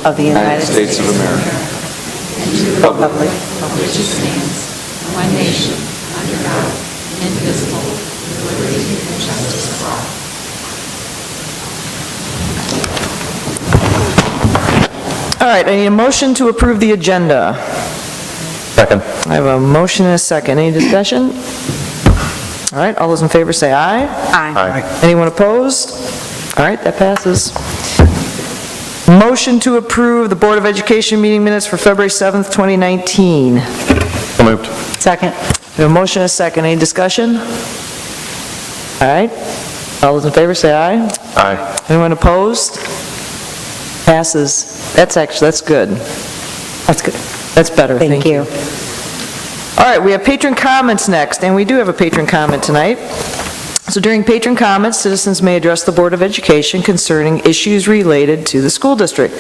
of the United States of America. Republic. which stands, one nation, under God, indivisible, with liberty and justice for all. All right, I need a motion to approve the agenda. Second. I have a motion and a second. Any discussion? All right, all those in favor say aye. Aye. Anyone opposed? All right, that passes. Motion to approve the Board of Education meeting minutes for February 7th, 2019. So moved. Second. We have a motion and a second. Any discussion? All right, all those in favor say aye. Aye. Anyone opposed? Passes. That's good. That's good. That's better. Thank you. All right, we have patron comments next, and we do have a patron comment tonight. So during patron comments, citizens may address the Board of Education concerning issues related to the school district.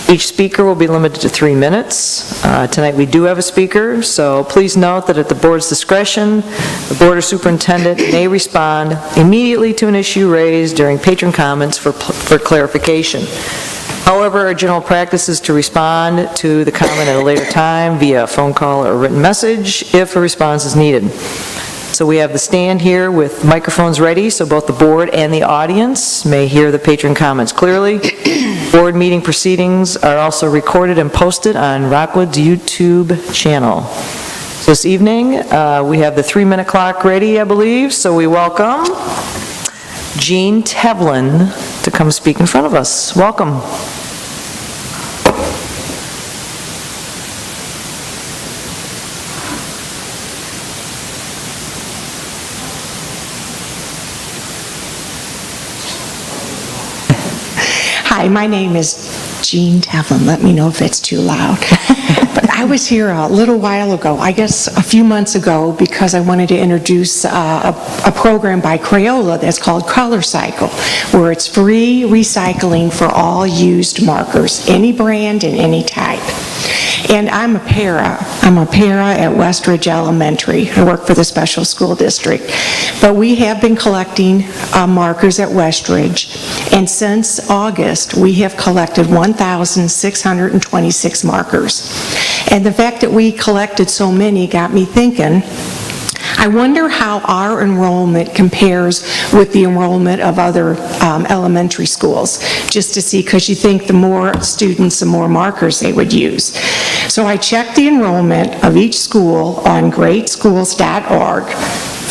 Each speaker will be limited to 3 minutes. Tonight we do have a speaker, so please note that at the board's discretion, the board or superintendent may respond immediately to an issue raised during patron comments for clarification. However, our general practice is to respond to the comment at a later time via phone call or written message if a response is needed. So we have the stand here with microphones ready so both the board and the audience may hear the patron comments clearly. Board meeting proceedings are also recorded and posted on Rockwood's YouTube channel. So this evening, we have the 3-minute clock ready, I believe, so we welcome Jean Tevlin to come speak in front of us. Welcome. Hi, my name is Jean Tevlin. Let me know if it's too loud. But I was here a little while ago, I guess a few months ago, because I wanted to introduce a program by Crayola that's called Color Cycle, where it's free recycling for all used markers, any brand and any type. And I'm a para. I'm a para at Westridge Elementary. I work for the special school district. But we have been collecting markers at Westridge, and since August, we have collected 1,626 markers. And the fact that we collected so many got me thinking, I wonder how our enrollment compares with the enrollment of other elementary schools, just to see, because you think the more students, the more markers they would use. So I checked the enrollment of each school on greatschools.org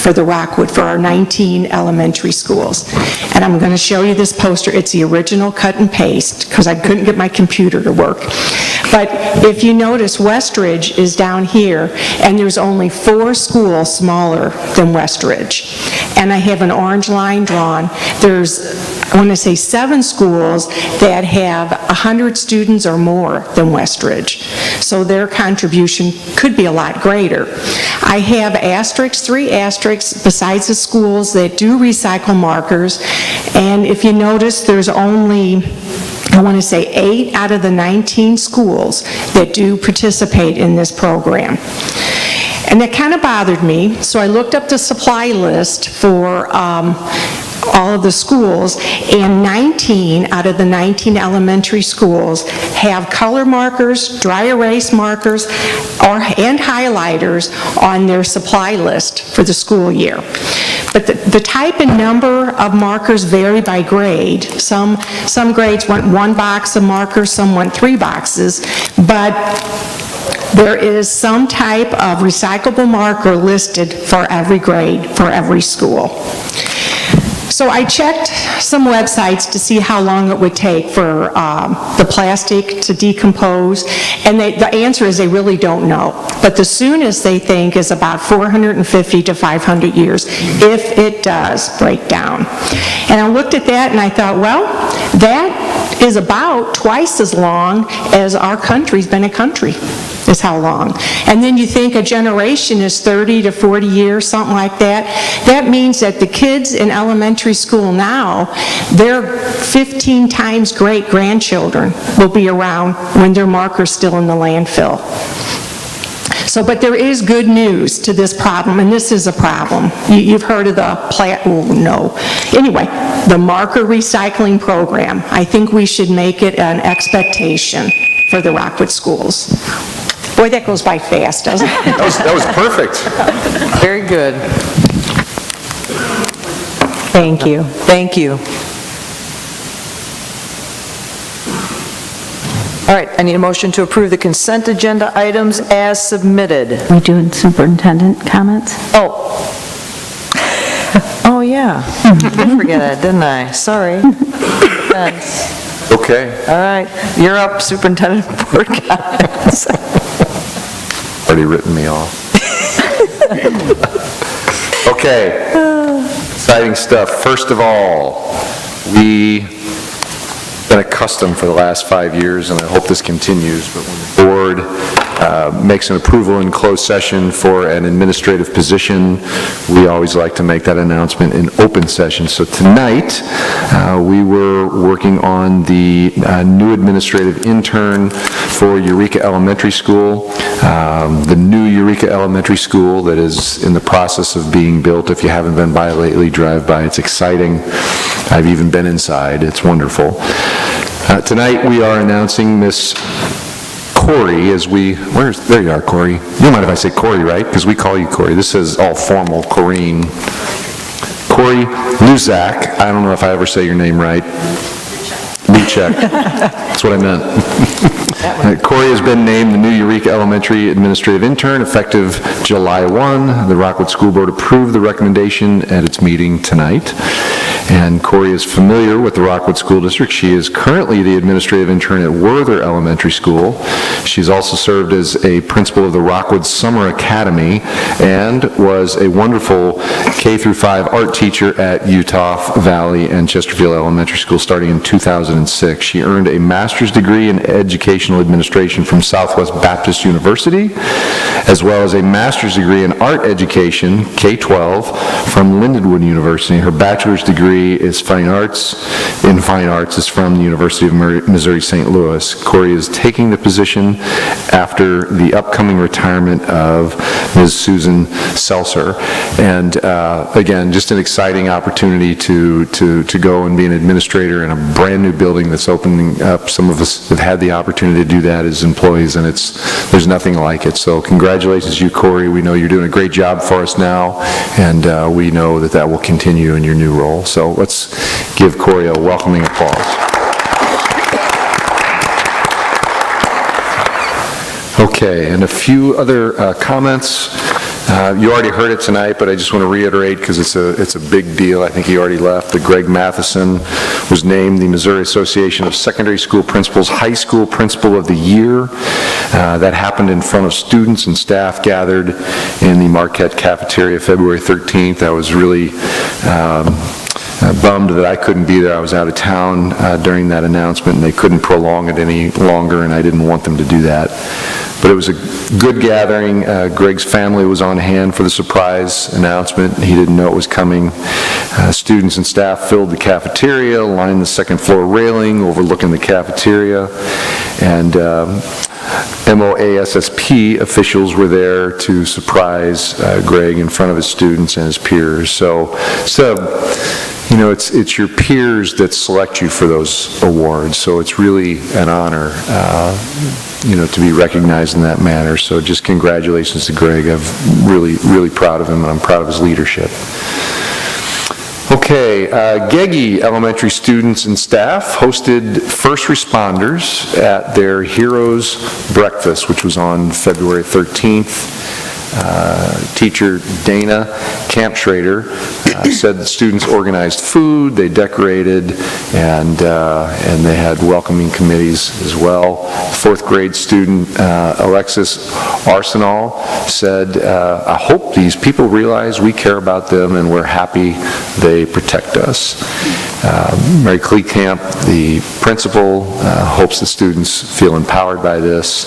for the Rockwood, for our 19 elementary schools. And I'm going to show you this poster. It's the original cut and paste, because I couldn't get my computer to work. But if you notice, Westridge is down here, and there's only 4 schools smaller than Westridge. And I have an orange line drawn. There's, I want to say, 7 schools that have 100 students or more than Westridge. So their contribution could be a lot greater. I have asterisks, 3 asterisks, besides the schools that do recycle markers. And if you notice, there's only, I want to say, 8 out of the 19 schools that do participate in this program. And that kind of bothered me, so I looked up the supply list for all of the schools, and 19 out of the 19 elementary schools have color markers, dry erase markers, and highlighters on their supply list for the school year. But the type and number of markers vary by grade. Some grades want 1 box of markers, some want 3 boxes, but there is some type of recyclable marker listed for every grade, for every school. So I checked some websites to see how long it would take for the plastic to decompose, and the answer is they really don't know. But the soonest they think is about 450 to 500 years, if it does break down. And I looked at that and I thought, well, that is about twice as long as our country's been a country, is how long. And then you think a generation is 30 to 40 years, something like that. That means that the kids in elementary school now, their 15 times great-grandchildren will be around when their marker's still in the landfill. But there is good news to this problem, and this is a problem. You've heard of the Anyway, the marker recycling program. I think we should make it an expectation for the Rockwood schools. Boy, that goes by fast, doesn't it? That was perfect. Very good. Thank you. Thank you. All right, I need a motion to approve the consent agenda items as submitted. We doing superintendent comments? Oh, yeah. I did forget that, didn't I? Sorry. Thanks. Okay. All right, you're up, Superintendent Board comments. Already written me off. Okay. Exciting stuff. First of all, we've been accustomed for the last 5 years, and I hope this continues, but when the board makes an approval in closed session for an administrative position, we always like to make that announcement in open session. So tonight, we were working on the new administrative intern for Eureka Elementary School, the new Eureka Elementary School that is in the process of being built. If you haven't been by lately, drive by. It's exciting. I've even been inside. It's wonderful. Tonight, we are announcing Miss Corey there you are, Corey. You don't mind if I say Corey, right? Because we call you Corey. This is all formal, Corrine. Corey Luzak. I don't know if I ever say your name right. Luchek. That's what I meant. Corey has been named the new Eureka Elementary Administrative Intern effective July 1. The Rockwood School Board approved the recommendation at its meeting tonight. And Corey is familiar with the Rockwood School District. She is currently the administrative intern at Werther Elementary School. She's also served as a principal of the Rockwood Summer Academy and was a wonderful K-5 art teacher at Utah Valley and Chesterfield Elementary School starting in 2006. She earned a master's degree in educational administration from Southwest Baptist University, as well as a master's degree in art education, K-12, from Lindenwood University. Her bachelor's degree is fine arts is from the University of Missouri St. Louis. Corey is taking the position after the upcoming retirement of Ms. Susan Seltzer. And again, just an exciting opportunity to go and be an administrator in a brand new building that's opening up. Some of us have had the opportunity to do that as employees, and there's nothing like it. So congratulations to you, Corey. We know you're doing a great job for us now, and we know that will continue in your new role. So let's give Corey a welcoming applause. Okay, and a few other comments. You already heard it tonight, but I just want to reiterate because it's a big deal. I think he already left. That Greg Matheson was named the Missouri Association of Secondary School Principals High School Principal of the Year. That happened in front of students and staff gathered in the Marquette Cafeteria February 13th. I was really bummed that I couldn't be there. I was out of town during that announcement, and they couldn't prolong it any longer, and I didn't want them to do that. But it was a good gathering. Greg's family was on hand for the surprise announcement. He didn't know it was coming. Students and staff filled the cafeteria, lined the second floor railing overlooking the cafeteria, and MOASSP officials were there to surprise Greg in front of his students and his peers. So it's your peers that select you for those awards. So it's really an honor, to be recognized in that manner. So just congratulations to Greg. I'm really, really proud of him, and I'm proud of his leadership. Okay, Gegee Elementary students and staff hosted first responders at their Heroes Breakfast, which was on February 13th. Teacher Dana Campschrader said the students organized food, they decorated, and they had welcoming committees as well. Fourth grade student Alexis Arsenal said, I hope these people realize we care about them and we're happy they protect us. Mary Kleekamp, the principal, hopes the students feel empowered by this.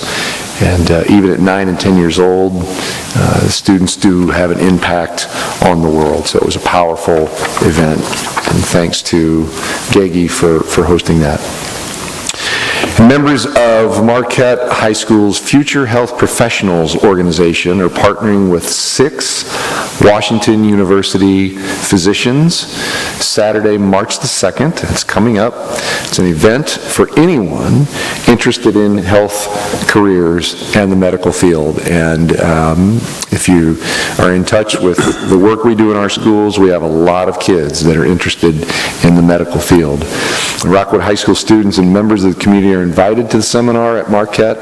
And even at 9 and 10 years old, the students do have an impact on the world. So it was a powerful event. And thanks to Gegee for hosting that. Members of Marquette High School's Future Health Professionals Organization are partnering with 6 Washington University physicians Saturday, March the 2nd. It's coming up. It's an event for anyone interested in health careers and the medical field. And if you are in touch with the work we do in our schools, we have a lot of kids that are interested in the medical field. Rockwood High School students and members of the community are invited to the seminar at Marquette.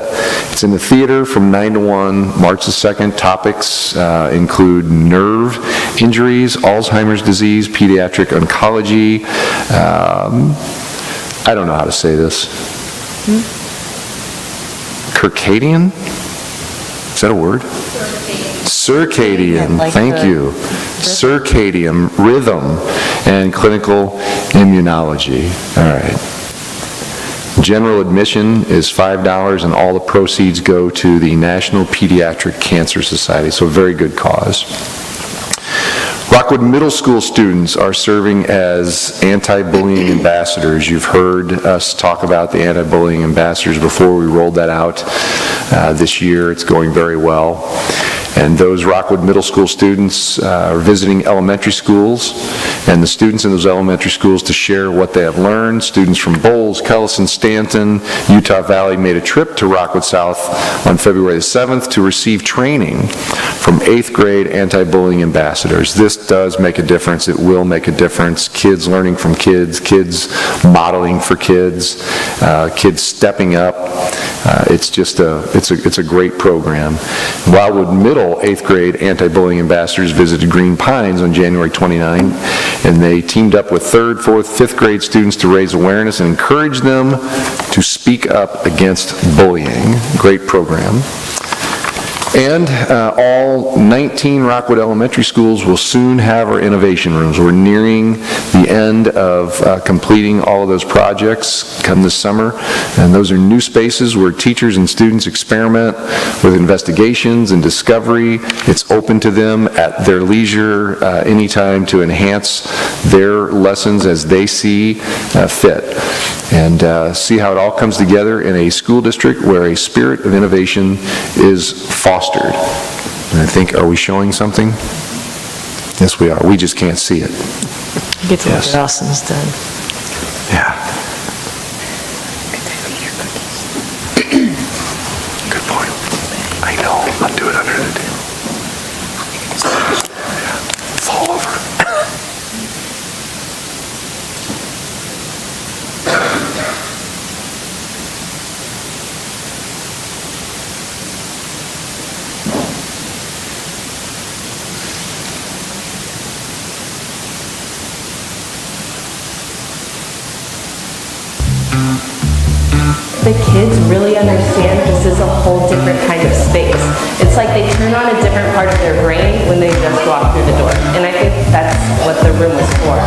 It's in the theater from 9 to 1, March the 2nd. Topics include nerve injuries, Alzheimer's disease, pediatric oncology. I don't know how to say this. Circadian? Is that a word? Circadian, Like thank the you. Circadian rhythm and clinical immunology. All right. General admission is $5, and all the proceeds go to the National Pediatric Cancer Society, so a very good cause. Rockwood Middle School students are serving as anti-bullying ambassadors. You've heard us talk about the anti-bullying ambassadors before. We rolled that out this year. It's going very well. And those Rockwood Middle School students are visiting elementary schools, and the students in those elementary schools to share what they have learned. Students from Bowles, Kellison, Stanton, Utah Valley made a trip to Rockwood South on February the 7th to receive training from 8th grade anti-bullying ambassadors. This does make a difference. It will make a difference. Kids learning from kids, kids modeling for kids, kids stepping up. It's just it's a great program. Wildwood Middle 8th grade anti-bullying ambassadors visited Green Pines on January 29, and they teamed up with 3rd, 4th, 5th grade students to raise awareness and encourage them to speak up against bullying. Great program. And all 19 Rockwood elementary schools will soon have our innovation rooms. We're nearing the end of completing all of those projects come this summer. And those are new spaces where teachers and students experiment with investigations and discovery. It's open to them at their leisure anytime to enhance their lessons as they see fit. And see how it all comes together in a school district where a spirit of innovation is fostered. And I think, are we showing something? Yes, we are. We just can't see it. Get to look Yes. at us instead. Yeah. Good point. I know. I'll do it under the table. Fall over. The kids really understand this is a whole different kind of space. It's like they turn on a different part of their brain when they just walk through the door. And I think that's what the room was for.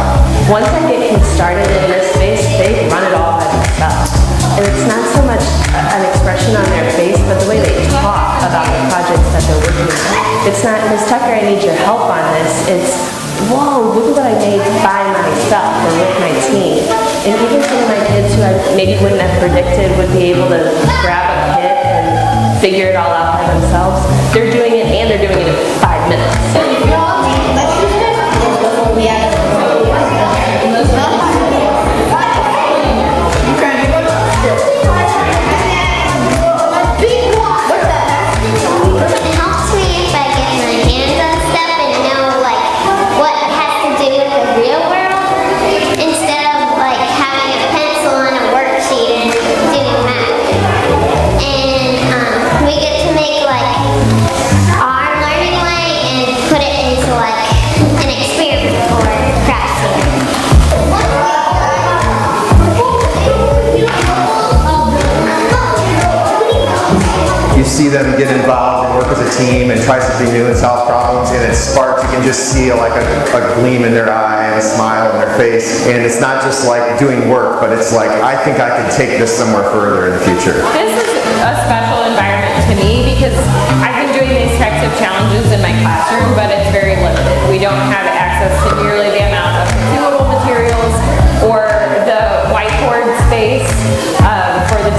Once I get kids started in this space, they run it all by themselves. And it's not so much an expression on their face, but the way they talk about the projects that they're working on. It's not, Ms. Tucker, I need your help on this. It's, whoa, look at what I made by myself or with my team. And even some of my kids who I maybe wouldn't have predicted would be able to grab a kit and figure it all out by themselves, they're doing it, and they're doing it in 5 minutes. It helps me if I get my hands on stuff and know like what has to do with the real world instead of like having a pencil and a worksheet and doing math. And we get to make like our learning way and put it into like an experiment or craft You see them get involved and work as a team and try something new and solve problems, and it sparks. You can just see like a gleam in their eye and a smile on their face. And it's not just like doing work, but it's like, I think I could take this somewhere further in the future. This is a special environment to me because I've been doing these types of challenges in my classroom, but it's very limited. We don't have access to nearly the amount of consumable materials or the whiteboard space for the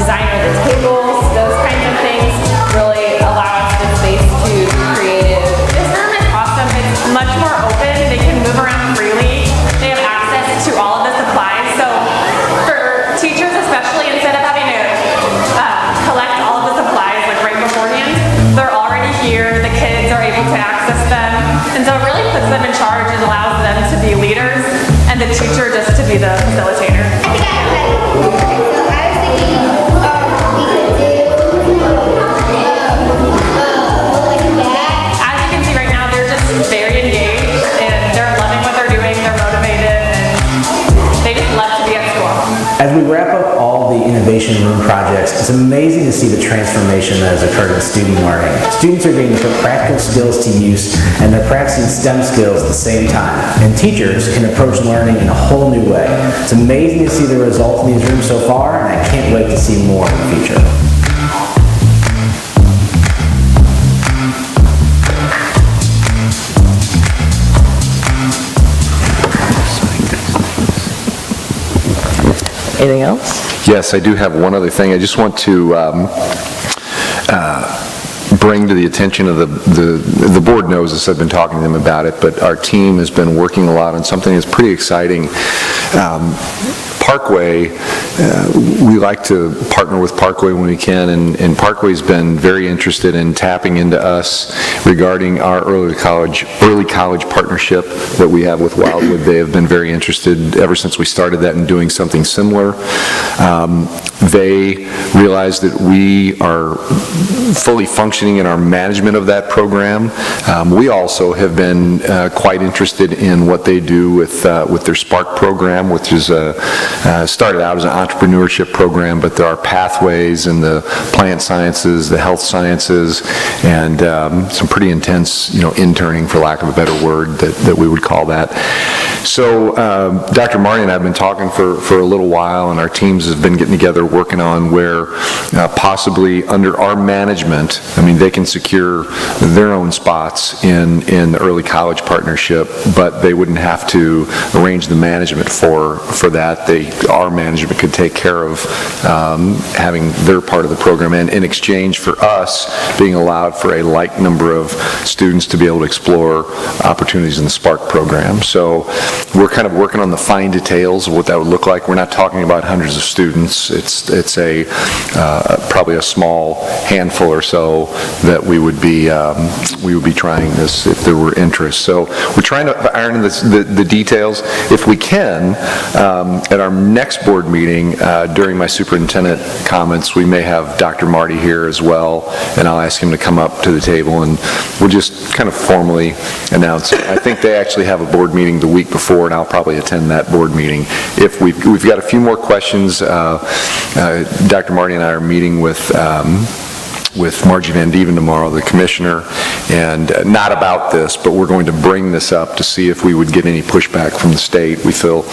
As we wrap up all the innovation room projects, it's amazing to see the transformation that has occurred in student learning. Students are getting to put practical skills to use, and they're practicing STEM skills at the same time. And teachers can approach learning in a whole new way. It's amazing to see the results in these rooms so far, and I can't wait to see more in the future. Anything else? Yes, I do have one other thing. I just want to bring to the attention of the board knows this, I've been talking to them about it, but our team has been working a lot on something that's pretty exciting. Parkway, we like to partner with Parkway when we can, and Parkway's been very interested in tapping into us regarding our early college partnership that we have with Wildwood. They have been very interested ever since we started that in doing something similar. They realize that we are fully functioning in our management of that program. We also have been quite interested in what they do with their Spark program, which is started out as an entrepreneurship program, but there are pathways in the plant sciences, the health sciences, and some pretty intense, interning, for lack of a better word, that we would call that. So Dr. Marty and I have been talking for a little while, and our teams have been getting together working on where possibly under our management, they can secure their own spots in the early college partnership, but they wouldn't have to arrange the management for that. Our management could take care of having their part of the program, and in exchange for us being allowed for a like number of students to be able to explore opportunities in the Spark program. So we're kind of working on the fine details of what that would look like. We're not talking about hundreds of students. It's probably a small handful or so that we would be trying this if there were interest. So we're trying to iron in the details. If we can, at our next board meeting, during my superintendent comments, we may have Dr. Marty here as well, and I'll ask him to come up to the table, and we'll just kind of formally announce it. I think they actually have a board meeting the week before, and I'll probably attend that board meeting. If we've got a few more questions, Dr. Marty and I are meeting with Margie Van Dieven tomorrow, the commissioner, and not about this, but we're going to bring this up to see if we would get any pushback from the state. We feel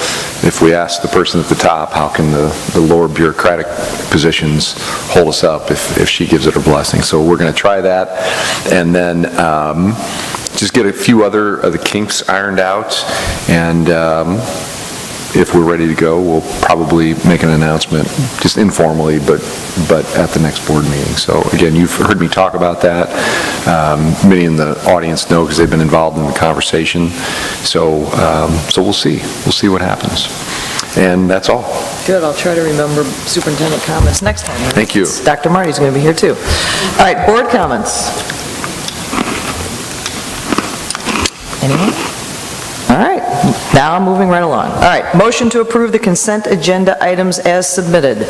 if we ask the person at the top, how can the lower bureaucratic positions hold us up if she gives it her blessing? So we're going to try that, and then just get a few other of the kinks ironed out, and if we're ready to go, we'll probably make an announcement, just informally, but at the next board meeting. So again, you've heard me talk about that. Many in the audience know because they've been involved in the conversation. So we'll see. We'll see what happens. And that's all. Good, I'll try to remember superintendent comments next time. Thank you. Dr. Marty's going to be here too. All right, board comments. Anyone? All right, now I'm moving right along. All right, motion to approve the consent agenda items as submitted.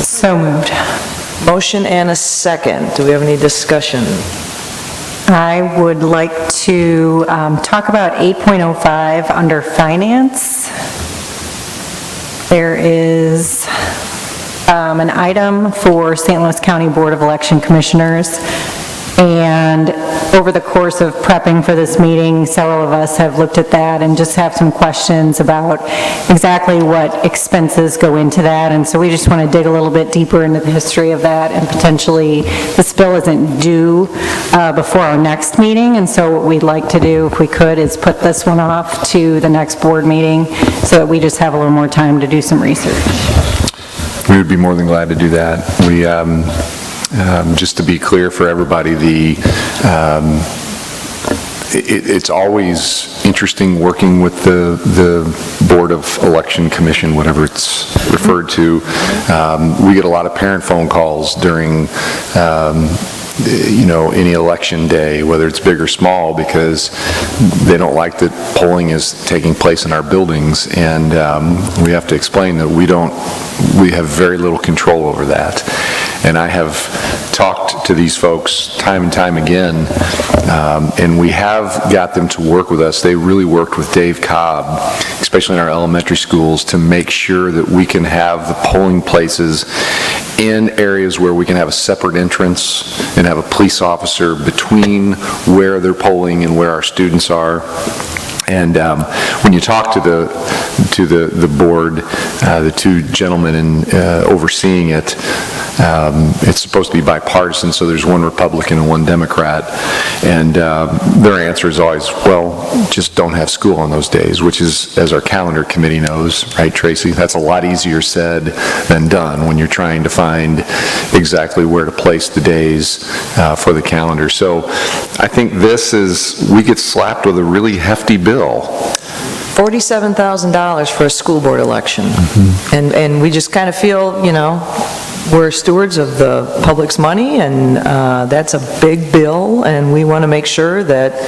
So moved. Motion and a second. Do we have any discussion? I would like to talk about 8.05 under finance. There is an item for St. Louis County Board of Election Commissioners, and over the course of prepping for this meeting, several of us have looked at that and just have some questions about exactly what expenses go into that, and so we just want to dig a little bit deeper into the history of that, and potentially this bill isn't due before our next meeting, and so what we'd like to do, if we could, is put this one off to the next board meeting so that we just have a little more time to do some research. We would be more than glad to do that. We just to be clear for everybody, it's always interesting working with the Board of Election Commission, whatever it's referred to. We get a lot of parent phone calls during any election day, whether it's big or small, because they don't like that polling is taking place in our buildings, and we have to explain that we have very little control over that. And I have talked to these folks time and time again, and we have got them to work with us. They really worked with Dave Cobb, especially in our elementary schools, to make sure that we can have the polling places in areas where we can have a separate entrance and have a police officer between where they're polling and where our students are. And when you talk to the board, the two gentlemen overseeing it, it's supposed to be bipartisan, so there's one Republican and one Democrat, and their answer is always, well, just don't have school on those days, which is, as our calendar committee knows, right, Tracy? That's a lot easier said than done when you're trying to find exactly where to place the days for the calendar. So I think we get slapped with a really hefty bill. $47,000 for a school board election. And we just kind of feel, we're stewards of the public's money, and that's a big bill, and we want to make sure that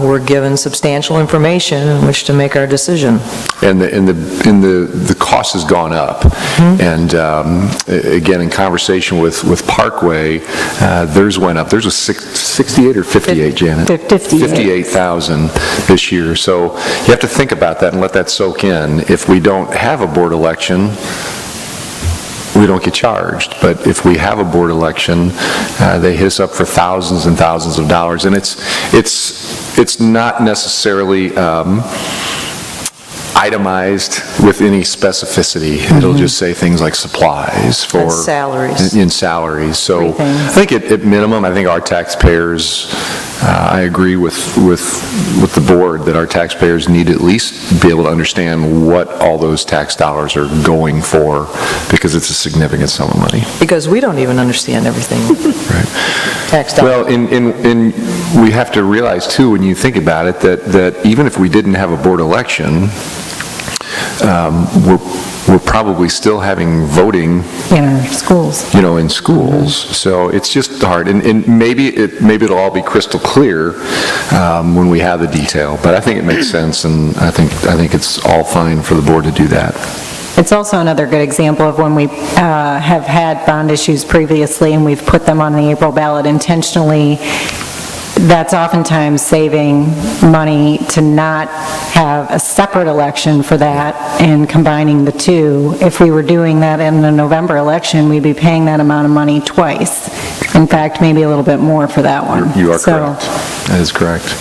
we're given substantial information in which to make our decision. And the cost has gone up. And again, in conversation with Parkway, theirs went up. Theirs was 68 or 58, Janet? 58,000 this year. So you have to think about that and let that soak in. If we don't have a board election, we don't get charged. But if we have a board election, they hit us up for thousands and thousands of dollars. And it's not necessarily itemized with any specificity. It'll just say things like supplies for... And salaries. In salaries. So I think at minimum, I think our taxpayers, I agree with the board that our taxpayers need to at least be able to understand what all those tax dollars are going for, because it's a significant sum of money. Because we don't even understand everything. Right. Tax dollars. Well, and we have to realize too, when you think about it, that even if we didn't have a board election, we're probably still having voting In our schools. in schools. So it's just hard, and maybe it'll all be crystal clear when we have the detail. But I think it makes sense, and I think it's all fine for the board to do that. It's also another good example of when we have had bond issues previously and we've put them on the April ballot intentionally. That's oftentimes saving money to not have a separate election for that and combining the two. If we were doing that in the November election, we'd be paying that amount of money twice. In fact, maybe a little bit more for that one. You are correct. That is correct.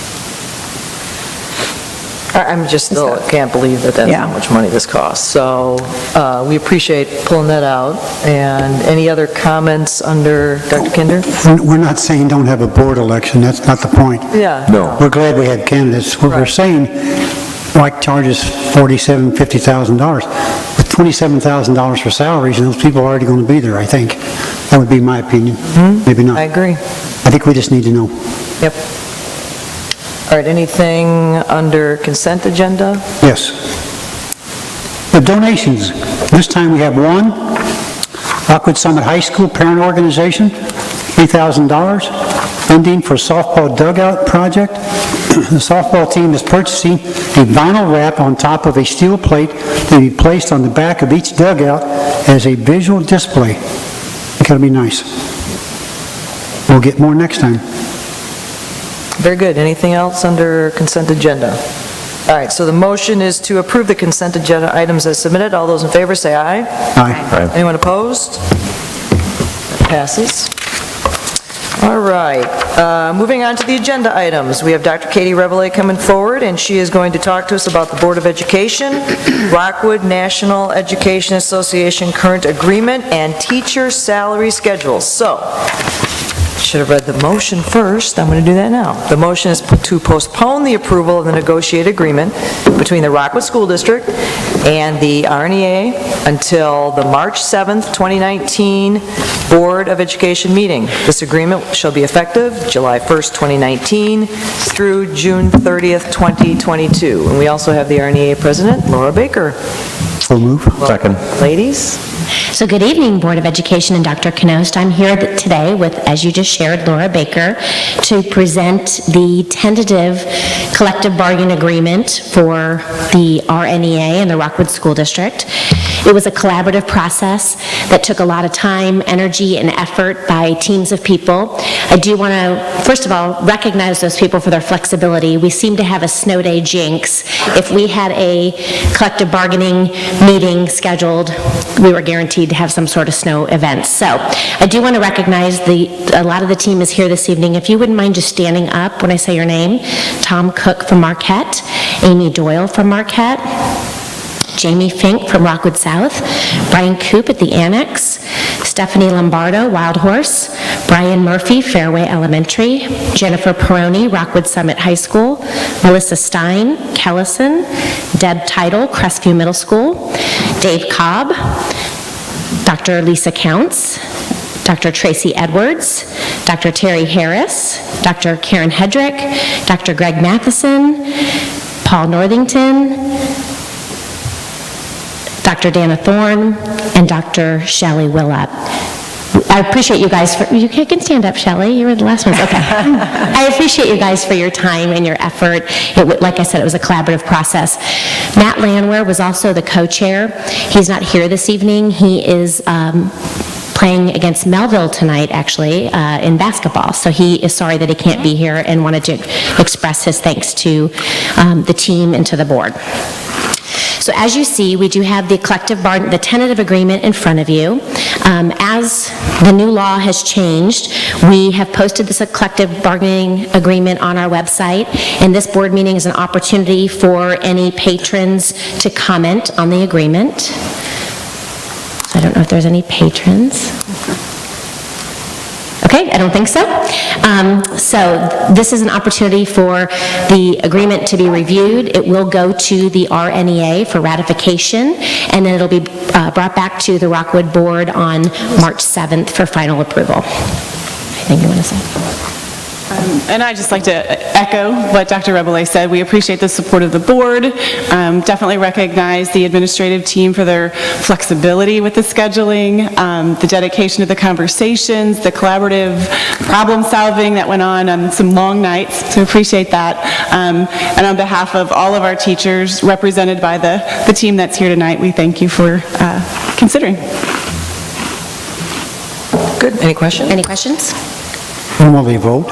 I'm just still can't believe that that's how much money this costs. So we appreciate pulling that out. And any other comments under Dr. Kinder? We're not saying don't have a board election. That's not the point. Yeah. No. We're glad we have candidates. What we're saying, why charge us $47,000, $50,000? With $27,000 for salaries, and those people are already going to be there, I think. That would be my opinion. Maybe not. I agree. I think we just need to know. Yep. All right, anything under consent agenda? Yes. The donations. This time we have one. Rockwood Summit High School Parent Organization, $3,000. Funding for softball dugout project. The softball team is purchasing a vinyl wrap on top of a steel plate to be placed on the back of each dugout as a visual display. It's gotta be nice. We'll get more next time. Very good. Anything else under consent agenda? All right, so the motion is to approve the consent agenda items as submitted. All those in favor say aye. Aye. Anyone opposed? That passes. All right, moving on to the agenda items. We have Dr. Katie Reveille coming forward, and she is going to talk to us about the Board of Education, Rockwood National Education Association current agreement, and teacher salary schedules. So, should have read the motion first. I'm going to do that now. The motion is to postpone the approval of the negotiated agreement between the Rockwood School District and the RNEA until the March 7th, 2019 Board of Education meeting. This agreement shall be effective July 1st, 2019 through June 30th, 2022. And we also have the RNEA President, Laura Baker. So move. Second. Ladies? So good evening, Board of Education and Dr. Knost. I'm here today with, as you just shared, Laura Baker, to present the tentative collective bargaining agreement for the RNEA and the Rockwood School District. It was a collaborative process that took a lot of time, energy, and effort by teams of people. I do want to, first of all, recognize those people for their flexibility. We seem to have a snow day jinx. If we had a collective bargaining meeting scheduled, we were guaranteed to have some sort of snow event. So I do want to recognize a lot of the team is here this evening. If you wouldn't mind just standing up when I say your name. Tom Cook from Marquette, Amy Doyle from Marquette, Jamie Fink from Rockwood South, Brian Coop at the Annex, Stephanie Lombardo, Wild Horse, Brian Murphy, Fairway Elementary, Jennifer Peroni, Rockwood Summit High School, Melissa Stein, Kellison, Deb Title, Crestview Middle School, Dave Cobb, Dr. Lisa Counts, Dr. Tracy Edwards, Dr. Terry Harris, Dr. Karen Hedrick, Dr. Greg Matheson, Paul Northington, Dr. Dana Thorne, and Dr. Shelley Willett. I appreciate you guys for, you can stand up, Shelley, you were the last ones, okay. I appreciate you guys for your time and your effort. Like I said, it was a collaborative process. Matt Landwehr was also the co-chair. He's not here this evening. He is playing against Melville tonight, actually, in basketball. So he is sorry that he can't be here and wanted to express his thanks to the team and to the board. So as you see, we do have the the tentative agreement in front of you. As the new law has changed, we have posted this collective bargaining agreement on our website, and this board meeting is an opportunity for any patrons to comment on the agreement. I don't know if there's any patrons. Okay, I don't think so. So this is an opportunity for the agreement to be reviewed. It will go to the RNEA for ratification, and then it'll be brought back to the Rockwood Board on March 7th for final approval. Anything you want to say? And I'd just like to echo what Dr. Rebele said. We appreciate the support of the board. Definitely recognize the administrative team for their flexibility with the scheduling, the dedication to the conversations, the collaborative problem solving that went on some long nights, so appreciate that. And on behalf of all of our teachers represented by the team that's here tonight, we thank you for considering. Good. Any questions? Any questions? When will they vote?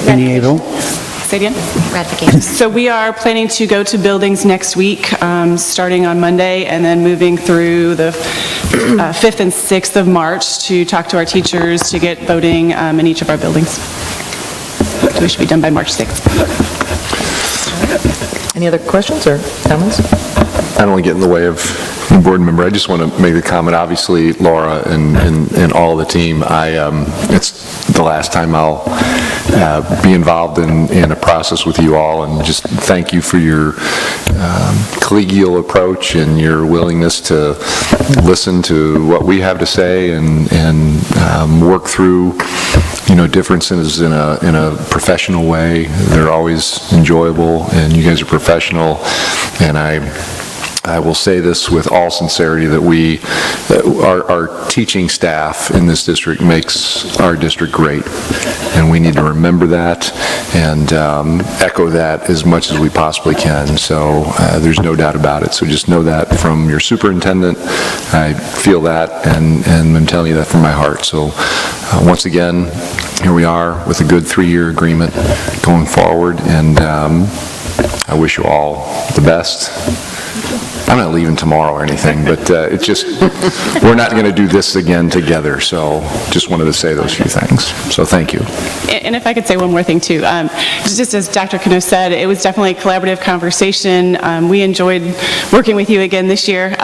Any vote? Say it again? Ratification. So we are planning to go to buildings next week, starting on Monday, and then moving through the 5th and 6th of March to talk to our teachers to get voting in each of our buildings. So we should be done by March 6th. Any other questions or comments? I don't want to get in the way of the board member. I just want to make a comment. Obviously, Laura and all the team, it's the last time I'll be involved in a process with you all, and just thank you for your collegial approach and your willingness to listen to what we have to say and work through differences in a professional way. They're always enjoyable, and you guys are professional, and I will say this with all sincerity, that our teaching staff in this district makes our district great, and we need to remember that and echo that as much as we possibly can. So there's no doubt about it. So just know that from your superintendent. I feel that, and I'm telling you that from my heart. So once again, here we are with a good 3-year agreement going forward, and I wish you all the best. I'm not leaving tomorrow or anything, but it's just, we're not going to do this again together, so just wanted to say those few things. So thank you. And if I could say one more thing too, just as Dr. Cano said, it was definitely a collaborative conversation. We enjoyed working with you again this year.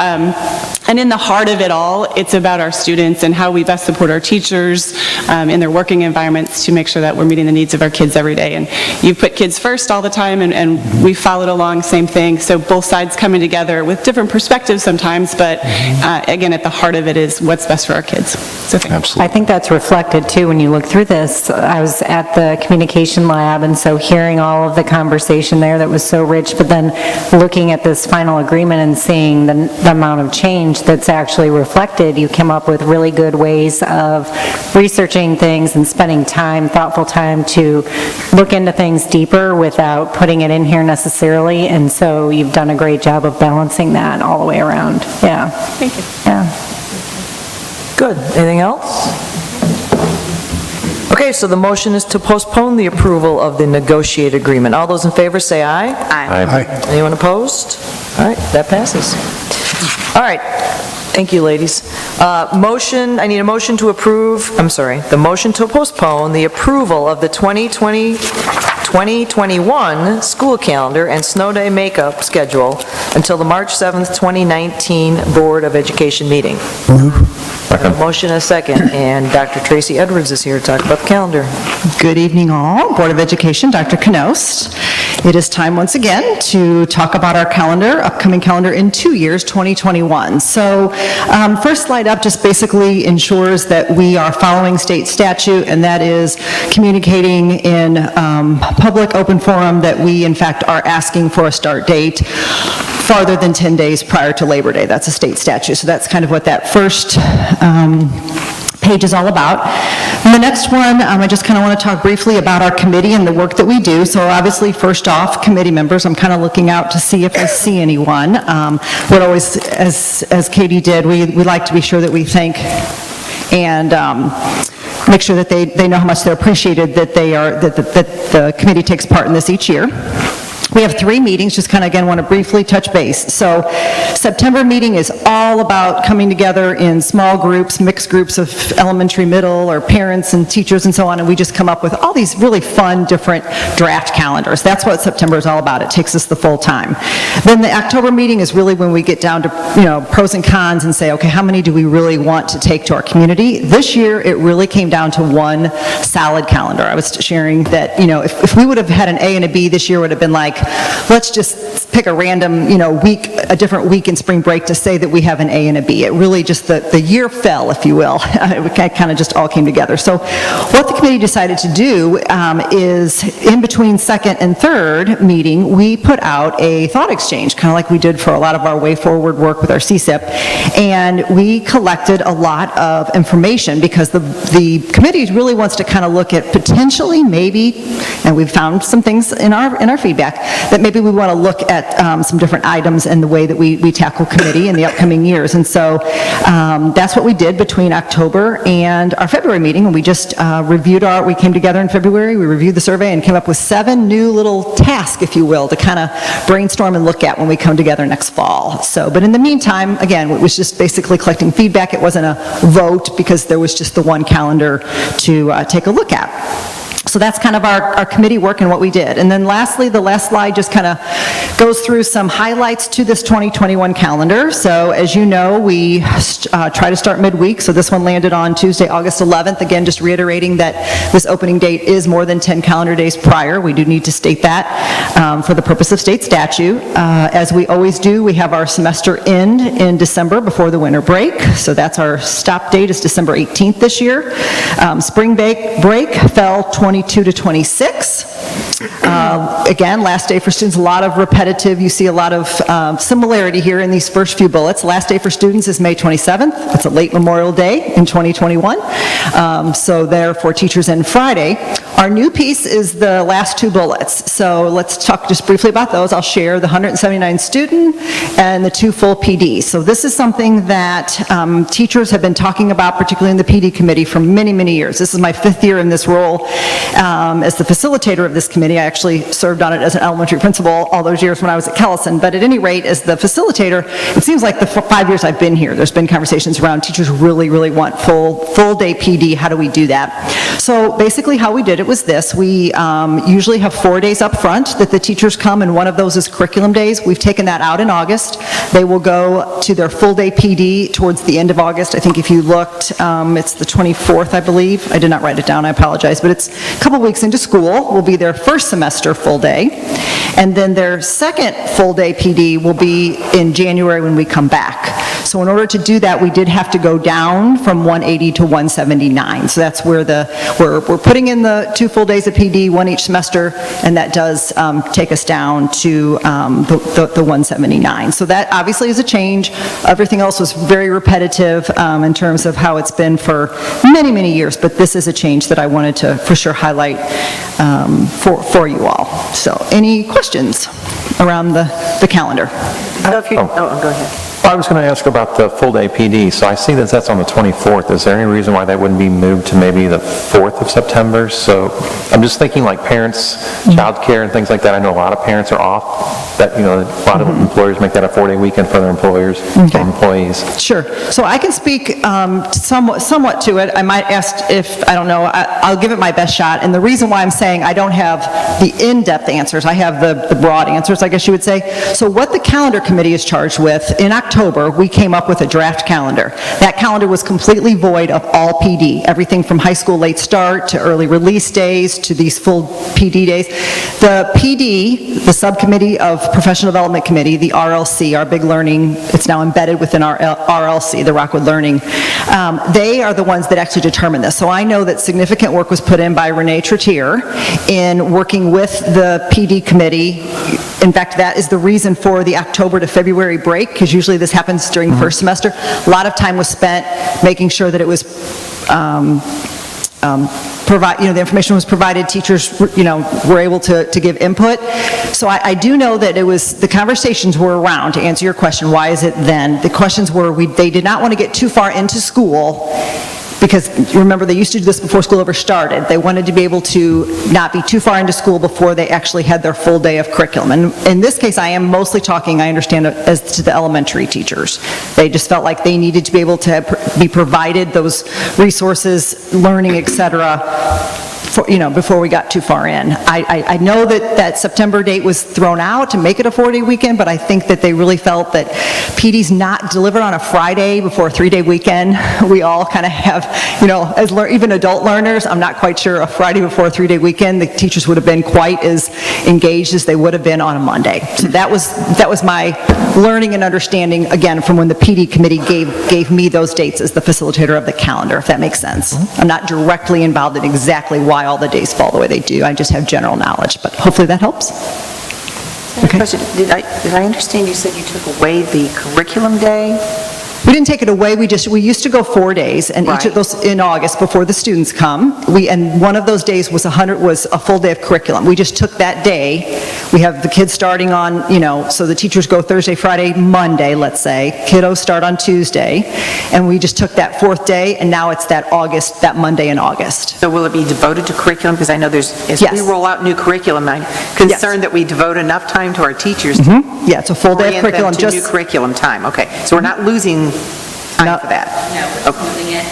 And in the heart of it all, it's about our students and how we best support our teachers in their working environments to make sure that we're meeting the needs of our kids every day. And you put kids first all the time, and we followed along, same thing. So both sides coming together with different perspectives sometimes, but again, at the heart of it is what's best for our kids. So thank you. Absolutely. I think that's reflected too when you look through this. I was at the communication lab, and so hearing all of the conversation there that was so rich, but then looking at this final agreement and seeing the amount of change that's actually reflected, you came up with really good ways of researching things and spending time, thoughtful time, to look into things deeper without putting it in here necessarily, and so you've done a great job of balancing that all the way around. Yeah. Thank you. Yeah. Good. Anything else? Okay, so the motion is to postpone the approval of the negotiated agreement. All those in favor say aye. Aye. Anyone opposed? All right, that passes. All right, thank you, ladies. Motion, I need a motion to approve, I'm sorry, the motion to postpone the approval of the 2021 school calendar and snow day makeup schedule until the March 7th, 2019 Board of Education meeting. Motion and a second, and Dr. Tracy Edwards is here to talk about the calendar. Good evening, all. Board of Education, Dr. Knost. It is time once again to talk about our calendar, upcoming calendar in 2 years, 2021. So first slide up just basically ensures that we are following state statute, and that is communicating in public open forum that we in fact are asking for a start date farther than 10 days prior to Labor Day. That's a state statute. So that's kind of what that first page is all about. And the next one, I just kind of want to talk briefly about our committee and the work that we do. So obviously, first off, committee members, I'm kind of looking out to see if I see anyone. What always, as Katie did, we like to be sure that we thank and make sure that they know how much they're appreciated, that the committee takes part in this each year. We have 3 meetings, just kind of, again, want to briefly touch base. So September meeting is all about coming together in small groups, mixed groups of elementary, middle, or parents and teachers and so on, and we just come up with all these really fun, different draft calendars. That's what September is all about. It takes us the full time. Then the October meeting is really when we get down to, pros and cons and say, okay, how many do we really want to take to our community? This year, it really came down to one solid calendar. I was sharing that, if we would have had an A and a B this year, it would have been like, let's just pick a random, week, a different week in spring break to say that we have an A and a B. It really just, the year fell, if you will. It kind of just all came together. So what the committee decided to do is, in between second and third meeting, we put out a thought exchange, kind of like we did for a lot of our way forward work with our CSIP, and we collected a lot of information because the committee really wants to kind of look at potentially, maybe, and we've found some things in our feedback, that maybe we want to look at some different items in the way that we tackle committee in the upcoming years. And so that's what we did between October and our February meeting. And we just we came together in February, we reviewed the survey and came up with 7 new little tasks, if you will, to kind of brainstorm and look at when we come together next fall. So, but in the meantime, again, it was just basically collecting feedback. It wasn't a vote because there was just the one calendar to take a look at. So that's kind of our committee work and what we did. And then lastly, the last slide just kind of goes through some highlights to this 2021 calendar. So as you know, we try to start midweek. So this one landed on Tuesday, August 11th. Again, just reiterating that this opening date is more than 10 calendar days prior. We do need to state that for the purpose of state statute. As we always do, we have our semester end in December before the winter break. So that's our stop date is December 18th this year. Spring break fell 22 to 26. Again, last day for students, a lot of repetitive. You see a lot of similarity here in these first few bullets. Last day for students is May 27th. It's a late Memorial Day in 2021. So therefore, teachers end Friday. Our new piece is the last 2 bullets. So let's talk just briefly about those. I'll share the 179 student and the 2 full PD. So this is something that teachers have been talking about, particularly in the PD committee, for many, many years. This is my 5th year in this role as the facilitator of this committee. I actually served on it as an elementary principal all those years when I was at Kellison. But at any rate, as the facilitator, it seems like the 5 years I've been here, there's been conversations around teachers really, really want full day PD. How do we do that? So basically how we did it was this. We usually have 4 days up front that the teachers come, and one of those is curriculum days. We've taken that out in August. They will go to their full day PD towards the end of August. I think if you looked, it's the 24th, I believe. I did not write it down, I apologize, but it's a couple weeks into school. Will be their first first semester full day. And then their second full-day PD will be in January when we come back. So in order to do that, we did have to go down from 180 to 179. So that's where we're putting in the 2 full days of PD, one each semester, and that does take us down to the 179. So that obviously is a change. Everything else was very repetitive in terms of how it's been for many, many years, but this is a change that I wanted to for sure highlight for you all. So any questions around the calendar? Go ahead. I was going to ask about the full-day PD. So I see that that's on the 24th. Is there any reason why that wouldn't be moved to maybe the 4th of September? So I'm just thinking like parents, childcare and things like that. I know a lot of parents are off. That, a lot of employers make that a 4-day weekend for their employers, for employees. Sure. So I can speak somewhat to it. I might ask if, I don't know, I'll give it my best shot. And the reason why I'm saying I don't have the in-depth answers, I have the broad answers, I guess you would say. So what the calendar committee is charged with, in October, we came up with a draft calendar. That calendar was completely void of all PD, everything from high school late start to early release days to these full PD days. The PD, the subcommittee of Professional Development Committee, the RLC, our big learning, it's now embedded within our RLC, the Rockwood Learning, they are the ones that actually determine this. So I know that significant work was put in by Renee Trottier in working with the PD committee. In fact, that is the reason for the October to February break, because usually this happens during the first semester. A lot of time was spent making sure that it was the information was provided, teachers, were able to give input. So I do know that the conversations were around, to answer your question, why is it then? The questions were, they did not want to get too far into school, because remember, they used to do this before school ever started. They wanted to be able to not be too far into school before they actually had their full day of curriculum. And in this case, I am mostly talking, I understand, as to the elementary teachers. They just felt like they needed to be able to be provided those resources, learning, et cetera, before we got too far in. I know that September date was thrown out to make it a 4-day weekend, but I think that they really felt that PD's not delivered on a Friday before a 3-day weekend. We all kind of have, as even adult learners, I'm not quite sure a Friday before a 3-day weekend, the teachers would have been quite as engaged as they would have been on a Monday. So that was my learning and understanding, again, from when the PD committee gave me those dates as the facilitator of the calendar, if that makes sense. I'm not directly involved in exactly why all the days fall the way they do. I just have general knowledge, but hopefully that helps. Okay. Did I understand you said you took away the curriculum day? We didn't take it away, we used to go 4 days, and each of those in August before the students come, and one of those days was a full day of curriculum. We just took that day. We have the kids starting on, so the teachers go Thursday, Friday, Monday, let's say. Kiddos start on Tuesday, and we just took that 4th day, and now it's that Monday in August. So will it be devoted to curriculum? Because I know as we roll out new curriculum, I'm concerned that we devote enough time to our teachers to yeah, it's a full day of curriculum. Orient them to new curriculum time. Okay, so we're not losing time for that. No, we're just moving it.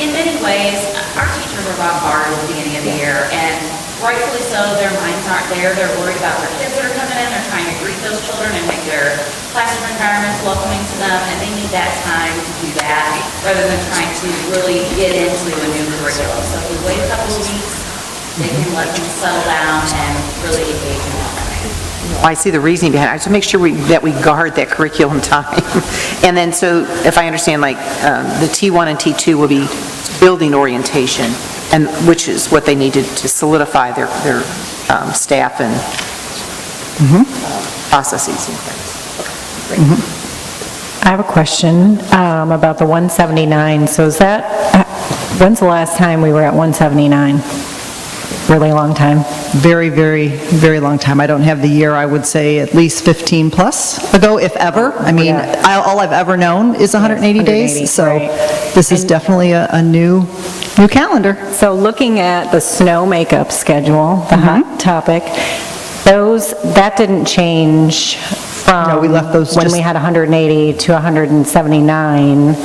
In many ways, our teachers are bombarded at the beginning of the year, and rightfully so, their minds aren't there. They're worried about their kids that are coming in. They're trying to greet those children and make their classroom environments welcoming to them, and they need that time to do that rather than trying to really get into a new curriculum. So if we wait a couple of weeks, they can let them settle down and really engage in that. I see the reasoning behind it. I just make sure that we guard that curriculum time. And then, so if I understand, the T1 and T2 will be building orientation, and which is what they needed to solidify their staff and processes and things. I have a question about the 179. So when's the last time we were at 179? Really long time? Very, very, very long time. I don't have the year. I would say at least 15 plus ago, if ever. I mean, all I've ever known is 180 days, so this is definitely a new calendar. So looking at the snow makeup schedule, the hot topic, that didn't change from No, we left those when we had 180 to 179.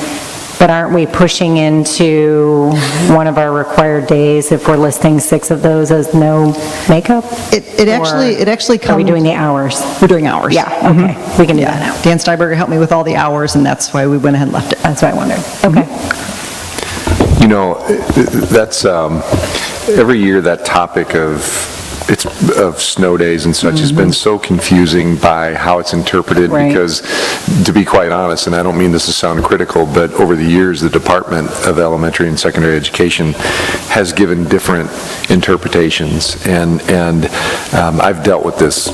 But aren't we pushing into one of our required days if we're listing 6 of those as no makeup? It actually comes... Are we doing the hours? We're doing hours. Yeah, okay. We can do that now. Dan Steiberger helped me with all the hours, and that's why we went ahead and left it. That's what I wondered. Okay. That's, every year that topic of of snow days and such has been so confusing by how it's interpreted, Right. because, to be quite honest, and I don't mean this to sound critical, but over the years, the Department of Elementary and Secondary Education has given different interpretations, and I've dealt with this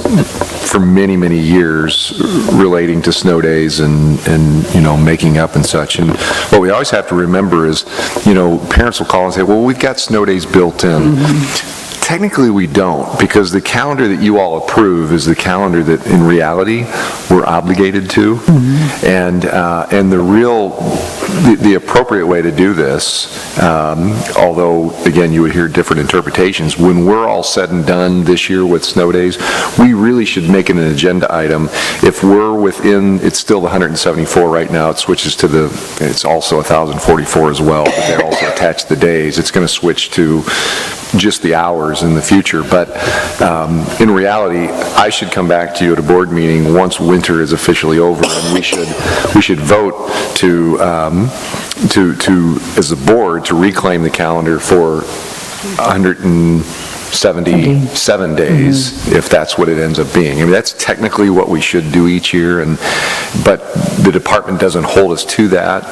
for many, many years relating to snow days and making up and such. And what we always have to remember is, parents will call and say, well, we've got snow days built in. Technically, we don't, because the calendar that you all approve is the calendar that, in reality, we're obligated to. And the appropriate way to do this, although, again, you would hear different interpretations, when we're all said and done this year with snow days, we really should make it an agenda item. If we're within, it's still the 174 right now, it switches to it's also 1,044 as well, but they also attach the days. It's going to switch to just the hours in the future, but in reality, I should come back to you at a board meeting once winter is officially over, and we should vote to as a board to reclaim the calendar for 177 days, if that's what it ends up being. I mean, that's technically what we should do each year, but the department doesn't hold us to that.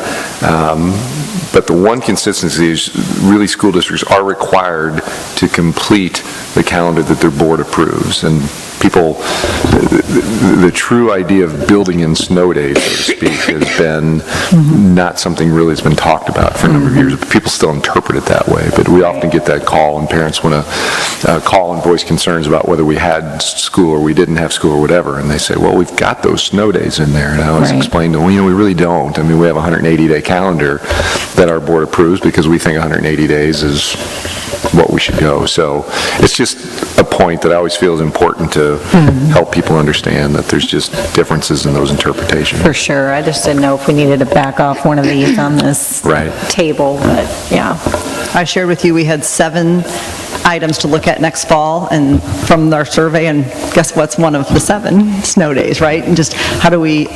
But the one consistency is really school districts are required to complete the calendar that their board approves. And people, the true idea of building in snow days, so to speak, has been not something really that's been talked about for a number of years. People still interpret it that way, but we often get that call, and parents want to call and voice concerns about whether we had school or we didn't have school or whatever, and they say, well, we've got those snow days in there. And I always explain to them, well, we really don't. I mean, we have a 180-day calendar that our board approves because we think 180 days is what we should go. So it's just a point that I always feel is important to help people understand that there's just differences in those interpretations. For sure. I just didn't know if we needed to back off one of these on this table, but yeah. I shared with you, we had 7 items to look at next fall, and from our survey, and guess what's one of the 7? Snow days, right? And just how do we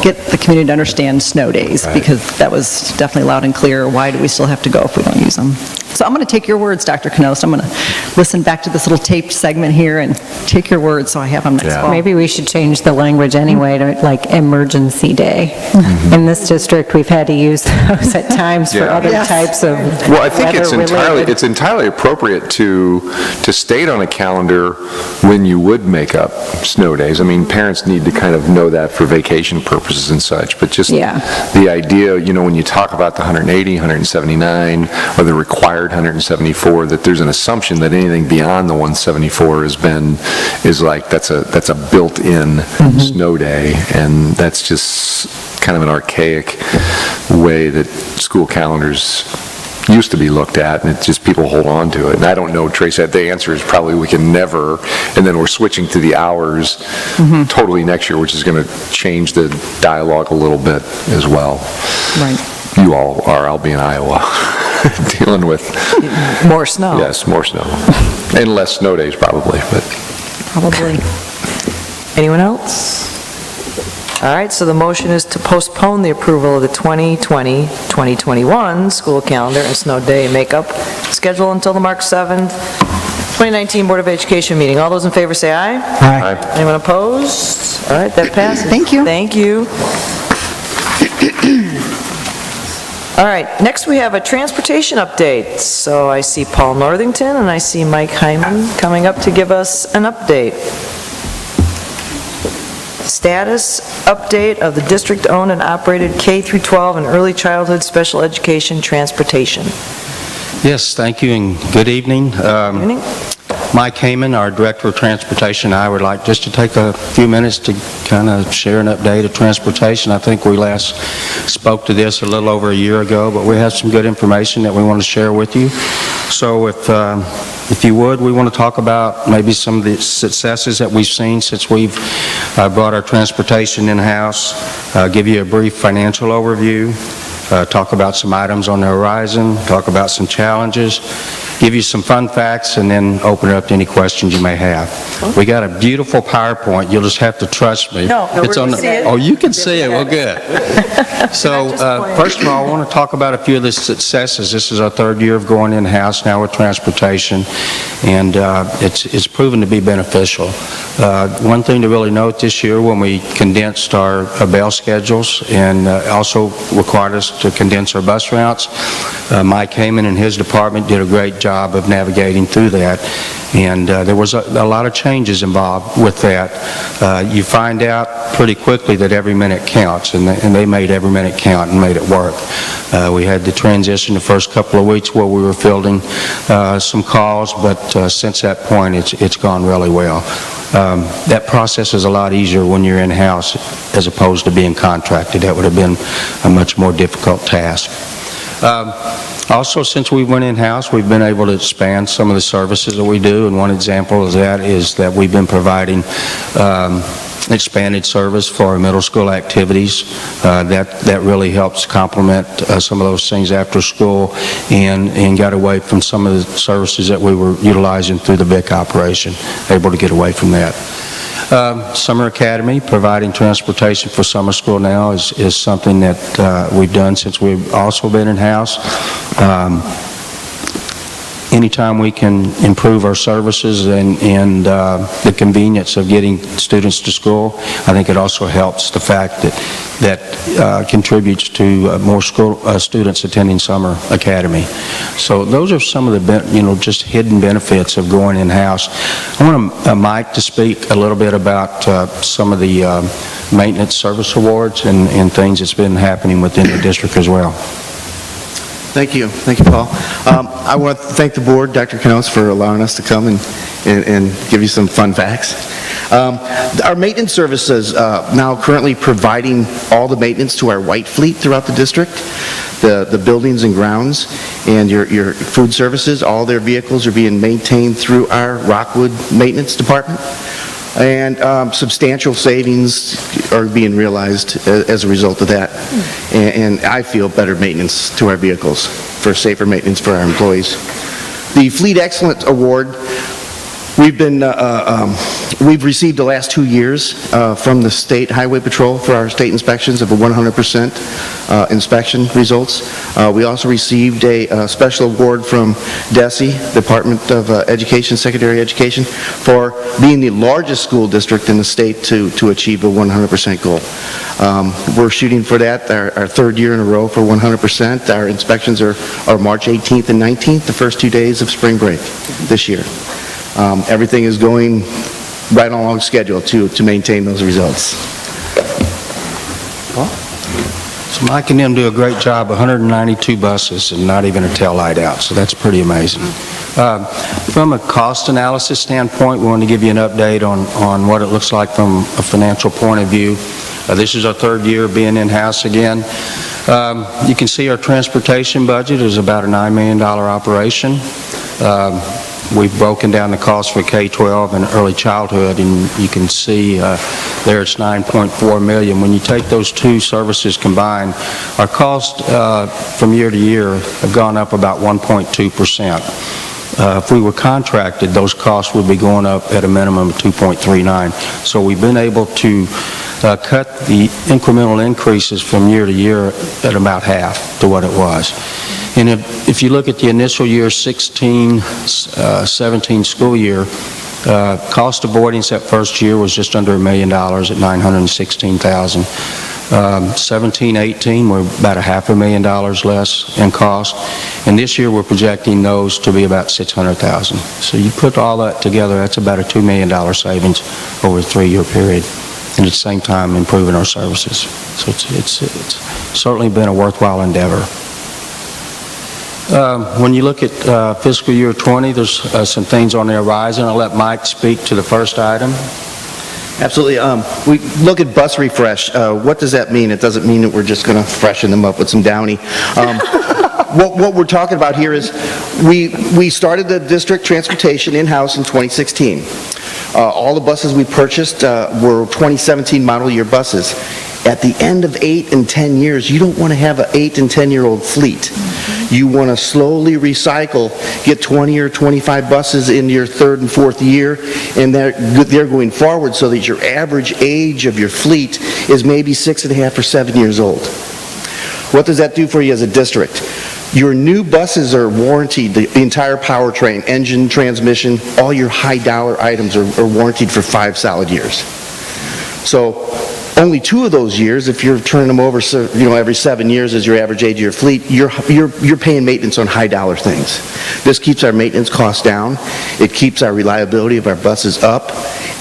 get the community to understand snow days? Because that was definitely loud and clear. Why do we still have to go if we don't use them? So I'm going to take your words, Dr. Knost. I'm going to listen back to this little taped segment here and take your words so I have them next fall. Maybe we should change the language anyway to like emergency day. In this district, we've had to use those at times for other types of Well, I think it's weather-related. entirely appropriate to state on a calendar when you would make up snow days. I mean, parents need to kind of know that for vacation purposes and such, but just the idea, when you talk about the 180, 179, or the required 174, that there's an assumption that anything beyond the 174 is like that's a built-in snow day, and that's just kind of an archaic way that school calendars used to be looked at, and it's just people hold on to it. And I don't know, Tracy, the answer is probably we can never, and then we're switching to the hours totally next year, which is going to change the dialogue a little bit as well. Right. You all are, I'll be in Iowa, dealing with more snow. Yes, more snow. And less snow days probably, but. Probably. Anyone else? All right, so the motion is to postpone the approval of the 2020-2021 school calendar and snow day makeup schedule until the March 7th, 2019 Board of Education meeting. All those in favor say aye. Aye. Anyone opposed? All right, that passes. Thank you. Thank you. All right, next we have a transportation update. So I see Paul Northington and I see Mike Hyman coming up to give us an update. Status update of the district-owned and operated K-12 and early childhood special education transportation. Yes, thank you and good evening. Mike Heyman, our Director of Transportation, and I would like just to take a few minutes to kind of share an update of transportation. I think we last spoke to this a little over a year ago, but we have some good information that we want to share with you. So if you would, we want to talk about maybe some of the successes that we've seen since we've brought our transportation in-house, give you a brief financial overview, talk about some items on the horizon, talk about some challenges, give you some fun facts, and then open it up to any questions you may have. We got a beautiful PowerPoint. You'll just have to trust me. No, It's we're on gonna the- see it. Oh, you can see it. Well, good. So, first of all, I want to talk about a few of the successes. This is our third year of going in-house now with transportation, and it's proven to be beneficial. One thing to really note this year, when we condensed our bail schedules and also required us to condense our bus routes, Mike Heyman and his department did a great job of navigating through that, and there was a lot of changes involved with that. You find out pretty quickly that every minute counts, and they made every minute count and made it work. We had the transition the first couple of weeks where we were fielding some calls, but since that point, it's gone really well. That process is a lot easier when you're in-house as opposed to being contracted. That would have been a much more difficult task. Also, since we went in-house, we've been able to expand some of the services that we do, and one example of that is that we've been providing expanded service for our middle school activities. That really helps complement some of those things after school, and got away from some of the services that we were utilizing through the VIC operation, able to get away from that. Summer Academy, providing transportation for summer school now is something that we've done since we've also been in-house. Anytime we can improve our services and the convenience of getting students to school, I think it also helps the fact that contributes to more school students attending Summer Academy. So those are some of the just hidden benefits of going in-house. I want Mike to speak a little bit about some of the maintenance service awards and things that's been happening within the district as well. Thank you, Paul. I want to thank the board, Dr. Knows, for allowing us to come and give you some fun facts. Our maintenance services now currently providing all the maintenance to our white fleet throughout the district, the buildings and grounds, and your food services. All their vehicles are being maintained through our Rockwood maintenance department. And substantial savings are being realized as a result of that. And I feel better maintenance to our vehicles, for safer maintenance for our employees. The Fleet Excellence Award, we've received the last 2 years from the State Highway Patrol for our state inspections of a 100% inspection results. We also received a special award from DESE, Department of Education, Secondary Education, for being the largest school district in the state to achieve a 100% goal. We're shooting for that, our third year in a row for 100%. Our inspections are March 18th and 19th, the first 2 days of spring break this year. Everything is going right along schedule to maintain those results. So Mike and them do a great job, 192 buses and not even a tail light out, so that's pretty amazing. From a cost analysis standpoint, we want to give you an update on what it looks like from a financial point of view. This is our third year being in-house again. You can see our transportation budget is about a $9 million operation. We've broken down the cost for K-12 and early childhood, and you can see there it's $9.4 million. When you take those two services combined, our cost from year to year have gone up about 1.2%. If we were contracted, those costs would be going up at a minimum of 2.39. So we've been able to cut the incremental increases from year to year at about half to what it was. And if you look at the initial year 16-17 school year, cost avoidance that first year was just under $1 million at $916,000. 17-18, we're about $500,000 less in cost, and this year we're projecting those to be about $600,000. So you put all that together, that's about a $2 million savings over a 3-year period, and at the same time improving our services. So it's certainly been a worthwhile endeavor. When you look at fiscal year 20, there's some things on the horizon. I'll let Mike speak to the first item. Absolutely. We look at bus refresh. What does that mean? It doesn't mean that we're just going to freshen them up with some Downy. What we're talking about here is we started the district transportation in-house in 2016. All the buses we purchased were 2017 model year buses. At the end of 8 and 10 years, you don't want to have an 8 and 10-year-old fleet. You want to slowly recycle, get 20 or 25 buses into your third and fourth year, and they're going forward so that your average age of your fleet is maybe 6.5 or 7 years old. What does that do for you as a district? Your new buses are warranted, the entire powertrain, engine, transmission, all your high dollar items are warranted for 5 solid years. So only 2 of those years, if you're turning them over, every 7 years as your average age of your fleet, you're paying maintenance on high dollar things. This keeps our maintenance costs down. It keeps our reliability of our buses up,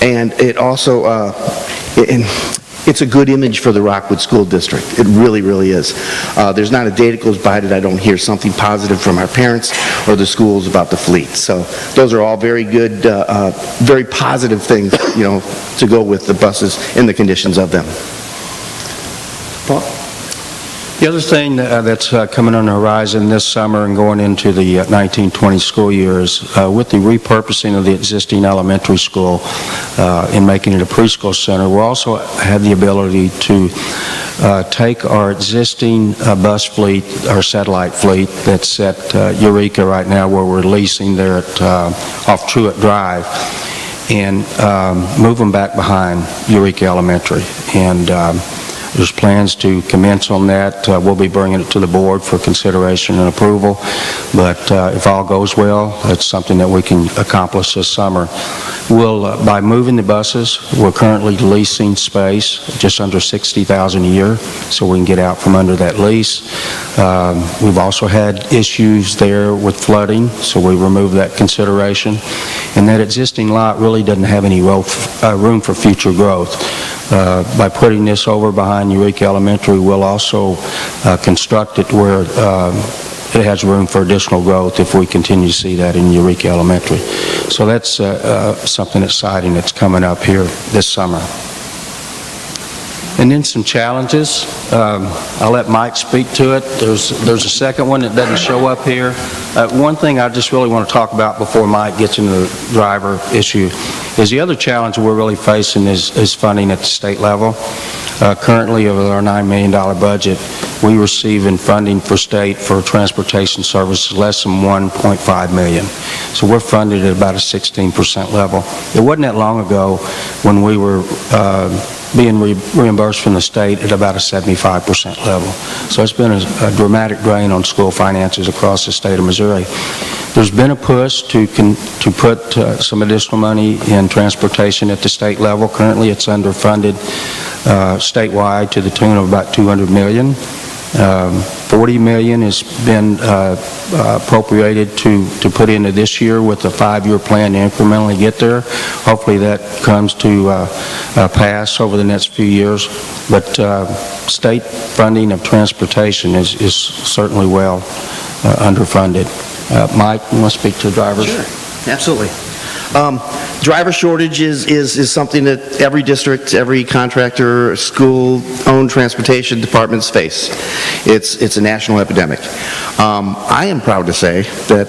and it also, it's a good image for the Rockwood School District. It really, really is. There's not a day that goes by that I don't hear something positive from our parents or the schools about the fleet. So those are all very good, very positive things, to go with the buses and the conditions of them. Paul? The other thing that's coming on the horizon this summer and going into the 1920 school year is with the repurposing of the existing elementary school and making it a preschool center, we'll also have the ability to take our existing bus fleet, our satellite fleet that's at Eureka right now, where we're leasing there at, off Truett Drive, and move them back behind Eureka Elementary. And there's plans to commence on that. We'll be bringing it to the board for consideration and approval, but if all goes well, it's something that we can accomplish this summer. We'll, by moving the buses, we're currently leasing space, just under $60,000 a year, so we can get out from under that lease. We've also had issues there with flooding, so we removed that consideration. And that existing lot really doesn't have any room for future growth. By putting this over behind Eureka Elementary, we'll also construct it where it has room for additional growth if we continue to see that in Eureka Elementary. So that's something exciting that's coming up here this summer. And then some challenges. I'll let Mike speak to it. There's a second one that doesn't show up here. One thing I just really want to talk about before Mike gets into the driver issue is the other challenge we're really facing is funding at the state level. Currently, over our $9 million budget, we receive in funding for state for transportation services less than $1.5 million. So we're funded at about a 16% level. It wasn't that long ago when we were being reimbursed from the state at about a 75% level. So it's been a dramatic drain on school finances across the state of Missouri. There's been a push to put some additional money in transportation at the state level. Currently, it's underfunded statewide to the tune of about $200 million. $40 million has been appropriated to put into this year with a 5-year plan to incrementally get there. Hopefully that comes to pass over the next few years. But state funding of transportation is certainly well underfunded. Mike, you want to speak to drivers? Sure, absolutely. Driver shortage is something that every district, every contractor, school-owned transportation departments face. It's a national epidemic. I am proud to say that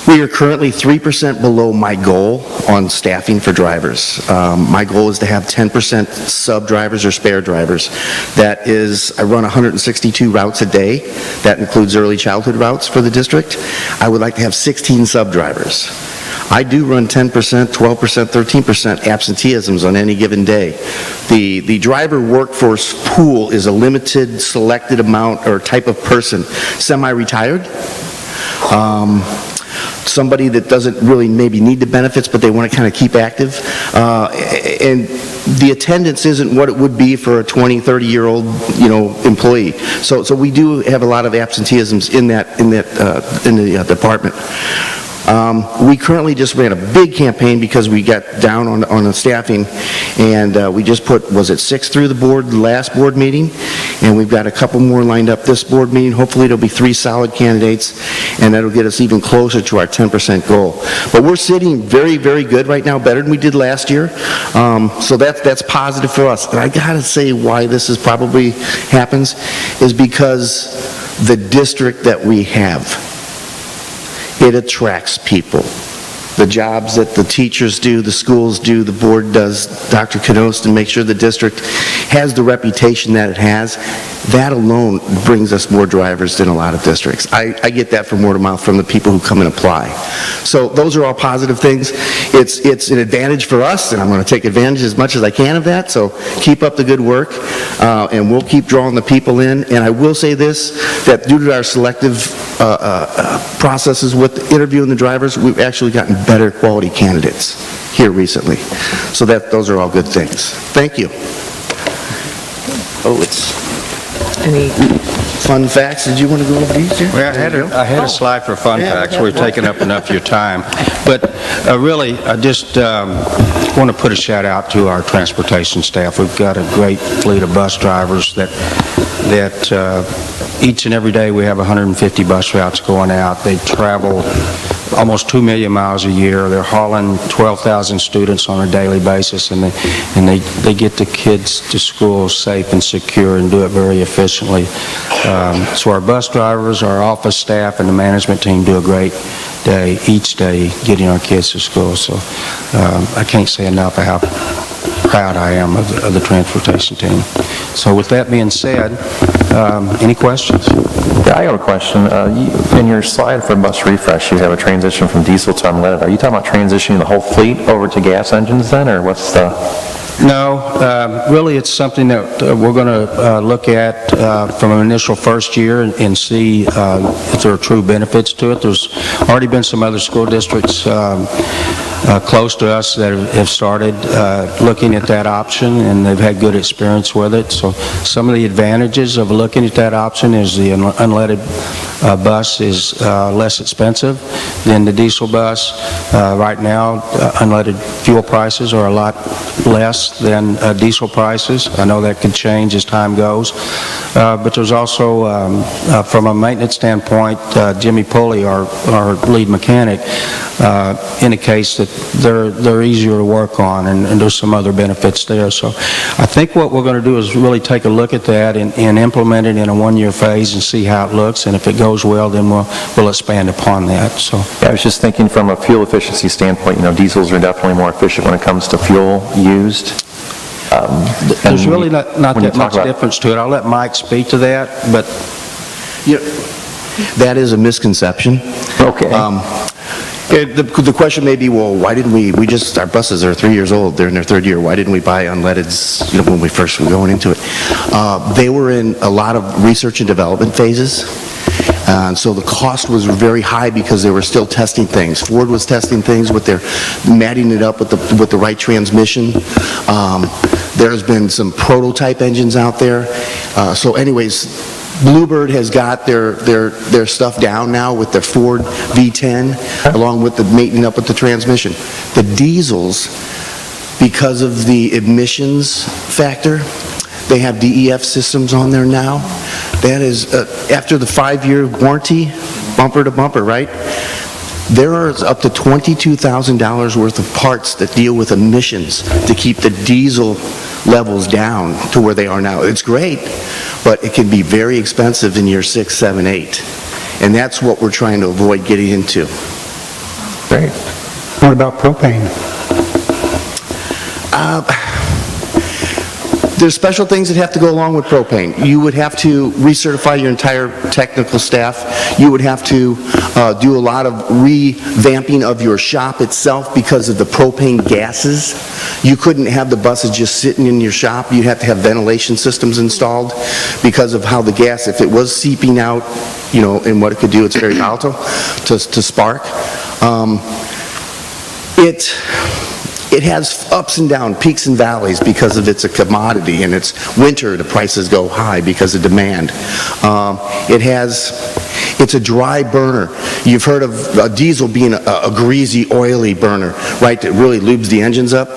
we are currently 3% below my goal on staffing for drivers. My goal is to have 10% sub-drivers or spare drivers. That is, I run 162 routes a day. That includes early childhood routes for the district. I would like to have 16 sub-drivers. I do run 10%, 12%, 13% absenteeisms on any given day. The driver workforce pool is a limited, selected amount or type of person. Semi-retired, somebody that doesn't really maybe need the benefits, but they want to kind of keep active. And the attendance isn't what it would be for a 20, 30-year-old, employee. So we do have a lot of absenteeisms in the department. We currently just ran a big campaign because we got down on the staffing, and we just put, 6 through the board last board meeting, and we've got a couple more lined up this board meeting. Hopefully it'll be 3 solid candidates, and that'll get us even closer to our 10% goal. But we're sitting very, very good right now, better than we did last year, so that's positive for us. And I gotta say why this is probably happens is because the district that we have, it attracts people. the jobs that the teachers do, the schools do, the board does, Dr. Knost, and make sure the district has the reputation that it has, that alone brings us more drivers than a lot of districts. I get that from word of mouth from the people who come and apply. So those are all positive things. It's an advantage for us, and I'm going to take advantage as much as I can of that, so keep up the good work, and we'll keep drawing the people in. And I will say this, that due to our selective processes with interviewing the drivers, we've actually gotten better quality candidates here recently. So those are all good things. Thank you. Oh, any fun facts? Did you want to go over these, Jim? Well, I had a slide for fun facts. We've taken up enough of your time. But really, I just want to put a shout out to our transportation staff. We've got a great fleet of bus drivers that each and every day we have 150 bus routes going out. They travel almost 2 million miles a year. They're hauling 12,000 students on a daily basis, and they get the kids to school safe and secure and do it very efficiently. So our bus drivers, our office staff, and the management team do a great day, each day, getting our kids to school. So I can't say enough of how proud I am of the transportation team. So with that being said, any questions? Yeah, I have a question. In your slide for bus refresh, you have a transition from diesel to unleaded. Are you talking about transitioning the whole fleet over to gas engines then, or what's the... No, really it's something that we're going to look at from an initial first year and see if there are true benefits to it. There's already been some other school districts close to us that have started looking at that option, and they've had good experience with it. So some of the advantages of looking at that option is the unleaded bus is less expensive than the diesel bus. Right now, unleaded fuel prices are a lot less than diesel prices. I know that could change as time goes. But there's also, from a maintenance standpoint, Jimmy Pulley, our lead mechanic, indicates that they're easier to work on, and there's some other benefits there. So I think what we're going to do is really take a look at that and implement it in a one-year phase and see how it looks, and if it goes well, then we'll expand upon that. So yeah, I was just thinking from a fuel efficiency standpoint, diesels are definitely more efficient when it comes to fuel used. There's really not that much difference to it. I'll let Mike speak to that, but... Yeah, that is a misconception. Okay. The question may be, well, why didn't our buses are 3 years old, they're in their third year, why didn't we buy unleadeds, when we first were going into it? They were in a lot of research and development phases, and so the cost was very high because they were still testing things. Ford was testing things with their matting it up with the right transmission. There's been some prototype engines out there. So anyways, Bluebird has got their stuff down now with their Ford V10, along with the mating up with the transmission. The diesels, because of the emissions factor, they have DEF systems on there now. That is, after the 5-year warranty, bumper to bumper, right? There is up to $22,000 worth of parts that deal with emissions to keep the diesel levels down to where they are now. It's great, but it can be very expensive in year 6, 7, 8. And that's what we're trying to avoid getting into. Great. What about propane? There's special things that have to go along with propane. You would have to recertify your entire technical staff. You would have to do a lot of revamping of your shop itself because of the propane gases. You couldn't have the buses just sitting in your shop. You'd have to have ventilation systems installed because of how the gas, if it was seeping out, and what it could do, it's very volatile to spark. It has ups and downs, peaks and valleys because of it's a commodity, and it's winter, the prices go high because of demand. It's a dry burner. You've heard of a diesel being a greasy, oily burner, right, that really lubes the engines up.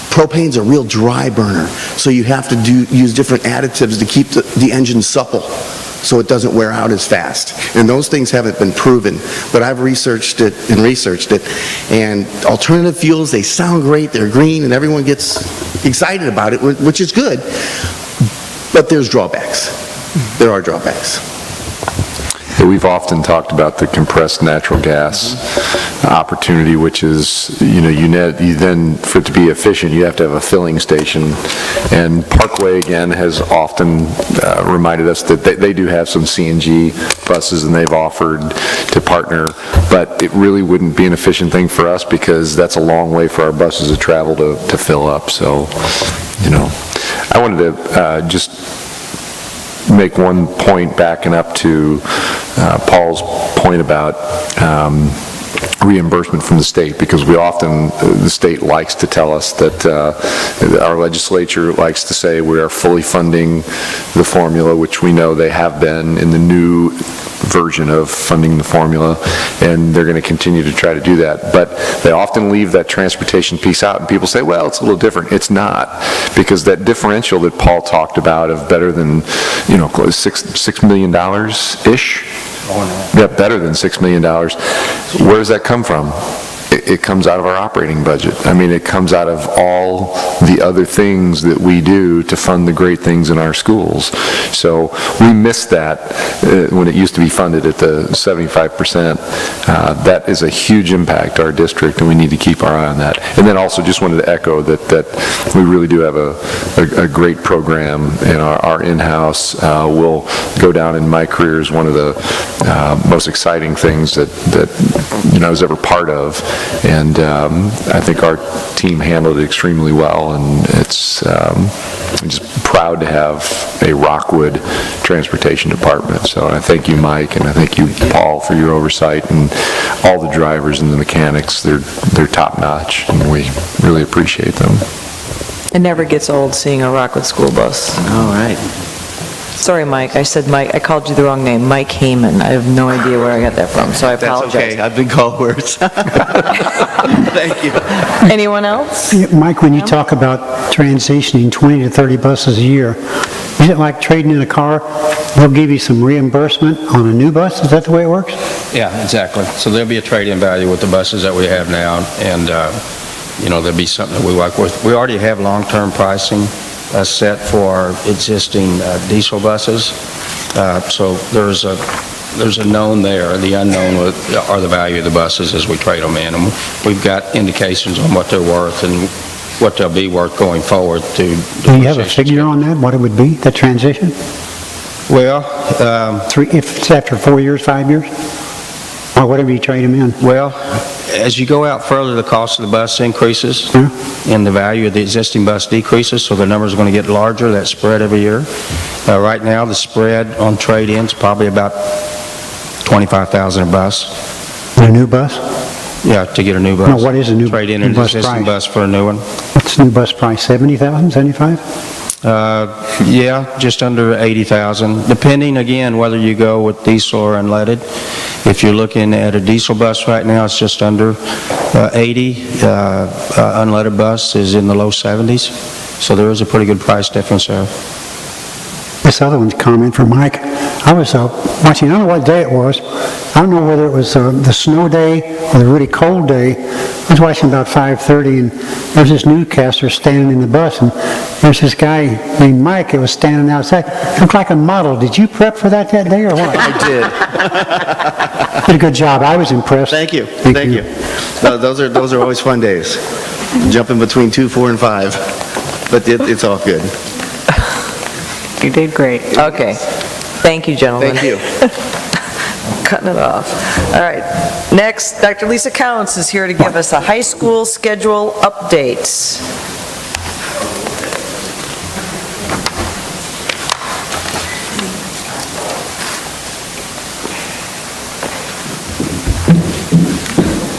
Propane's a real dry burner, so you have to use different additives to keep the engine supple, so it doesn't wear out as fast. And those things haven't been proven, but I've researched it, and alternative fuels, they sound great, they're green, and everyone gets excited about it, which is good, but there's drawbacks. There are drawbacks. we've often talked about the compressed natural gas opportunity, which is, you then, for it to be efficient, you have to have a filling station. And Parkway, again, has often reminded us that they do have some CNG buses, and they've offered to partner, but it really wouldn't be an efficient thing for us because that's a long way for our buses to travel to fill up. So, I wanted to just make one point backing up to Paul's point about reimbursement from the state, because the state likes to tell us that our legislature likes to say we are fully funding the formula, which we know they have been in the new version of funding the formula, and they're going to continue to try to do that. But they often leave that transportation piece out, and people say, well, it's a little different. It's not, because that differential that Paul talked about of better than, $6 million-ish, yeah, better than $6 million. Where does that come from? It comes out of our operating budget. I mean, it comes out of all the other things that we do to fund the great things in our schools. So we missed that when it used to be funded at the 75%. That is a huge impact to our district, and we need to keep our eye on that. And then also just wanted to echo that we really do have a great program, and our in-house will go down in my career as one of the most exciting things that I was ever part of. And I think our team handled it extremely well, and I'm just proud to have a Rockwood transportation department. So I thank you, Mike, and I thank you, Paul, for your oversight, and all the drivers and the mechanics. They're top-notch, and we really appreciate them. It never gets old seeing a Rockwood school bus. All right. Sorry, Mike, I said Mike, I called you the wrong name, Mike Heyman. I have no idea where I got that from, so I apologize. That's okay, I've been called worse. Thank you. Anyone else? Yeah, Mike, when you talk about transitioning 20 to 30 buses a year, is it like trading in a car? They'll give you some reimbursement on a new bus? Is that the way it works? Yeah, exactly. So there'll be a trade-in value with the buses that we have now, and, there'll be something that we work with. We already have long-term pricing set for our existing diesel buses. So there's a known there. The unknown are the value of the buses as we trade them in. And we've got indications on what they're worth and what they'll be worth going forward. Do you have a figure on that, what it would be, that transition? Well, if it's after 4 years, 5 years? Or whatever you trade them in? Well, as you go out further, the cost of the bus increases and the value of the existing bus decreases, so the numbers are going to get larger, that spread every year. Right now, the spread on trade-ins probably about $25,000 a bus. A new bus? Yeah, to get a new bus. No, what is a new bus price? Trade in an existing bus for a new one. What's the new bus price, 70,000, 75? Yeah, just under 80,000, depending again whether you go with diesel or unleaded. If you're looking at a diesel bus right now, it's just under 80. Unleaded bus is in the low 70s, so there is a pretty good price difference there. This other one's a comment from Mike. I was watching, I don't know what day it was. I don't know whether it was the snow day or the really cold day. I was watching about 5:30, and there was this newscaster standing in the bus, and there's this guy named Mike that was standing outside. Looked like a model. Did you prep for that day or what? I did. Did a good job. I was impressed. Thank you. Thank you. No, those are always fun days. Jumping between 2, 4, and 5. But it's all good. You did great. Okay. Thank you, gentlemen. Thank you. Cutting it off. All right. Next, Dr. Lisa Counts is here to give us a high school schedule update.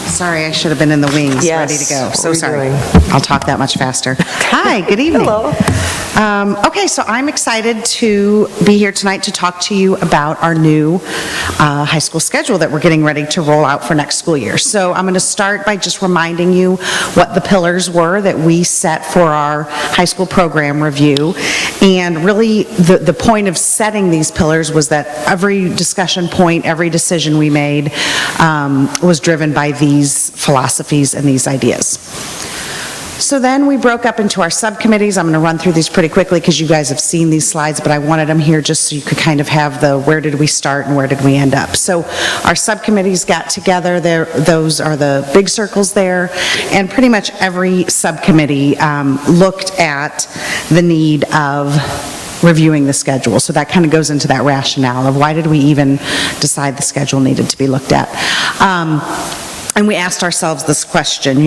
Sorry, I should have been in the wings, Yes. ready to go. What So are you sorry. doing? I'll talk that much faster. Hi, good evening. Hello. Okay, so I'm excited to be here tonight to talk to you about our new high school schedule that we're getting ready to roll out for next school year. So I'm going to start by just reminding you what the pillars were that we set for our high school program review. And really, the point of setting these pillars was that every discussion point, every decision we made was driven by these philosophies and these ideas. So then we broke up into our subcommittees. I'm going to run through these pretty quickly because you guys have seen these slides, but I wanted them here just so you could kind of have the where did we start and where did we end up. So our subcommittees got together. Those are the big circles there, and pretty much every subcommittee looked at the need of reviewing the schedule. So that kind of goes into that rationale of why did we even decide the schedule needed to be looked at. And we asked ourselves this question,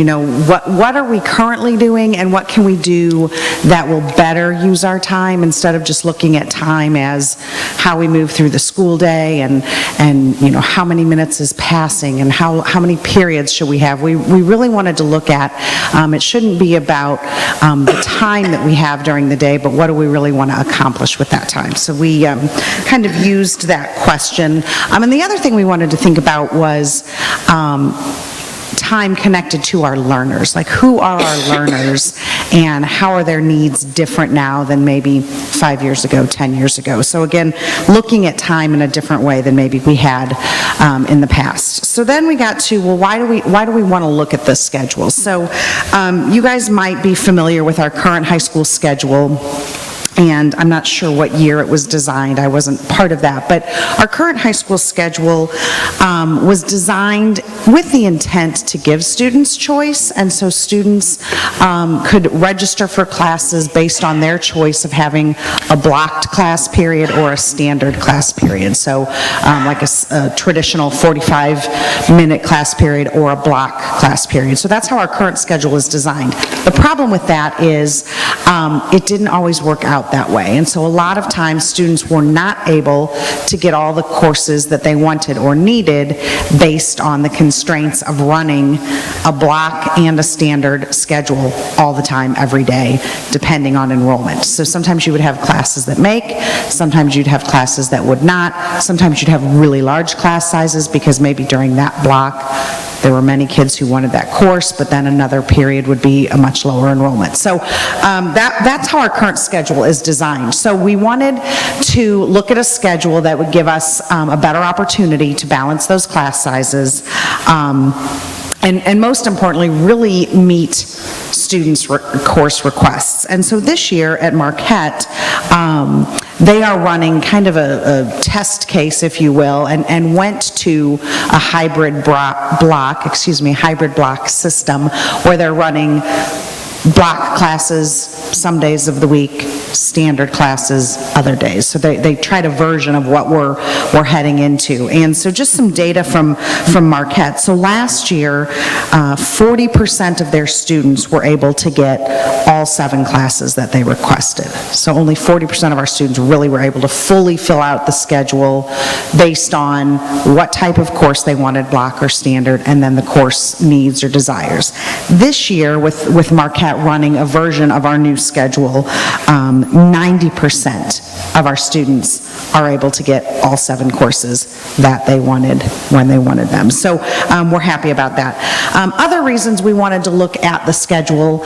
what are we currently doing and what can we do that will better use our time instead of just looking at time as how we move through the school day and how many minutes is passing and how many periods should we have. We really wanted to look at, it shouldn't be about the time that we have during the day, but what do we really want to accomplish with that time. So we kind of used that question. And the other thing we wanted to think about was time connected to our learners. Like, who are our learners and how are their needs different now than maybe 5 years ago, 10 years ago? So again, looking at time in a different way than maybe we had in the past. So then we got to, well, why do we want to look at this schedule? So you guys might be familiar with our current high school schedule. And I'm not sure what year it was designed. I wasn't part of that. But our current high school schedule was designed with the intent to give students choice. And so students could register for classes based on their choice of having a blocked class period or a standard class period. So like a traditional 45-minute class period or a block class period. So that's how our current schedule is designed. The problem with that is it didn't always work out that way. And so a lot of times students were not able to get all the courses that they wanted or needed based on the constraints of running a block and a standard schedule all the time, every day, depending on enrollment. So sometimes you would have classes that make, sometimes you'd have classes that would not, sometimes you'd have really large class sizes because maybe during that block there were many kids who wanted that course, but then another period would be a much lower enrollment. So that's how our current schedule is designed. So we wanted to look at a schedule that would give us a better opportunity to balance those class sizes, and most importantly, really meet students' course requests. And so this year at Marquette, they are running kind of a test case, if you will, and went to a hybrid block system where they're running block classes some days of the week, standard classes other days. So they tried a version of what we're heading into. And so just some data from Marquette. So last year, 40% of their students were able to get all 7 classes that they requested. So only 40% of our students really were able to fully fill out the schedule based on what type of course they wanted, block or standard, and then the course needs or desires. This year, with Marquette running a version of our new schedule, 90% of our students are able to get all 7 courses that they wanted when they wanted them. So we're happy about that. Other reasons we wanted to look at the schedule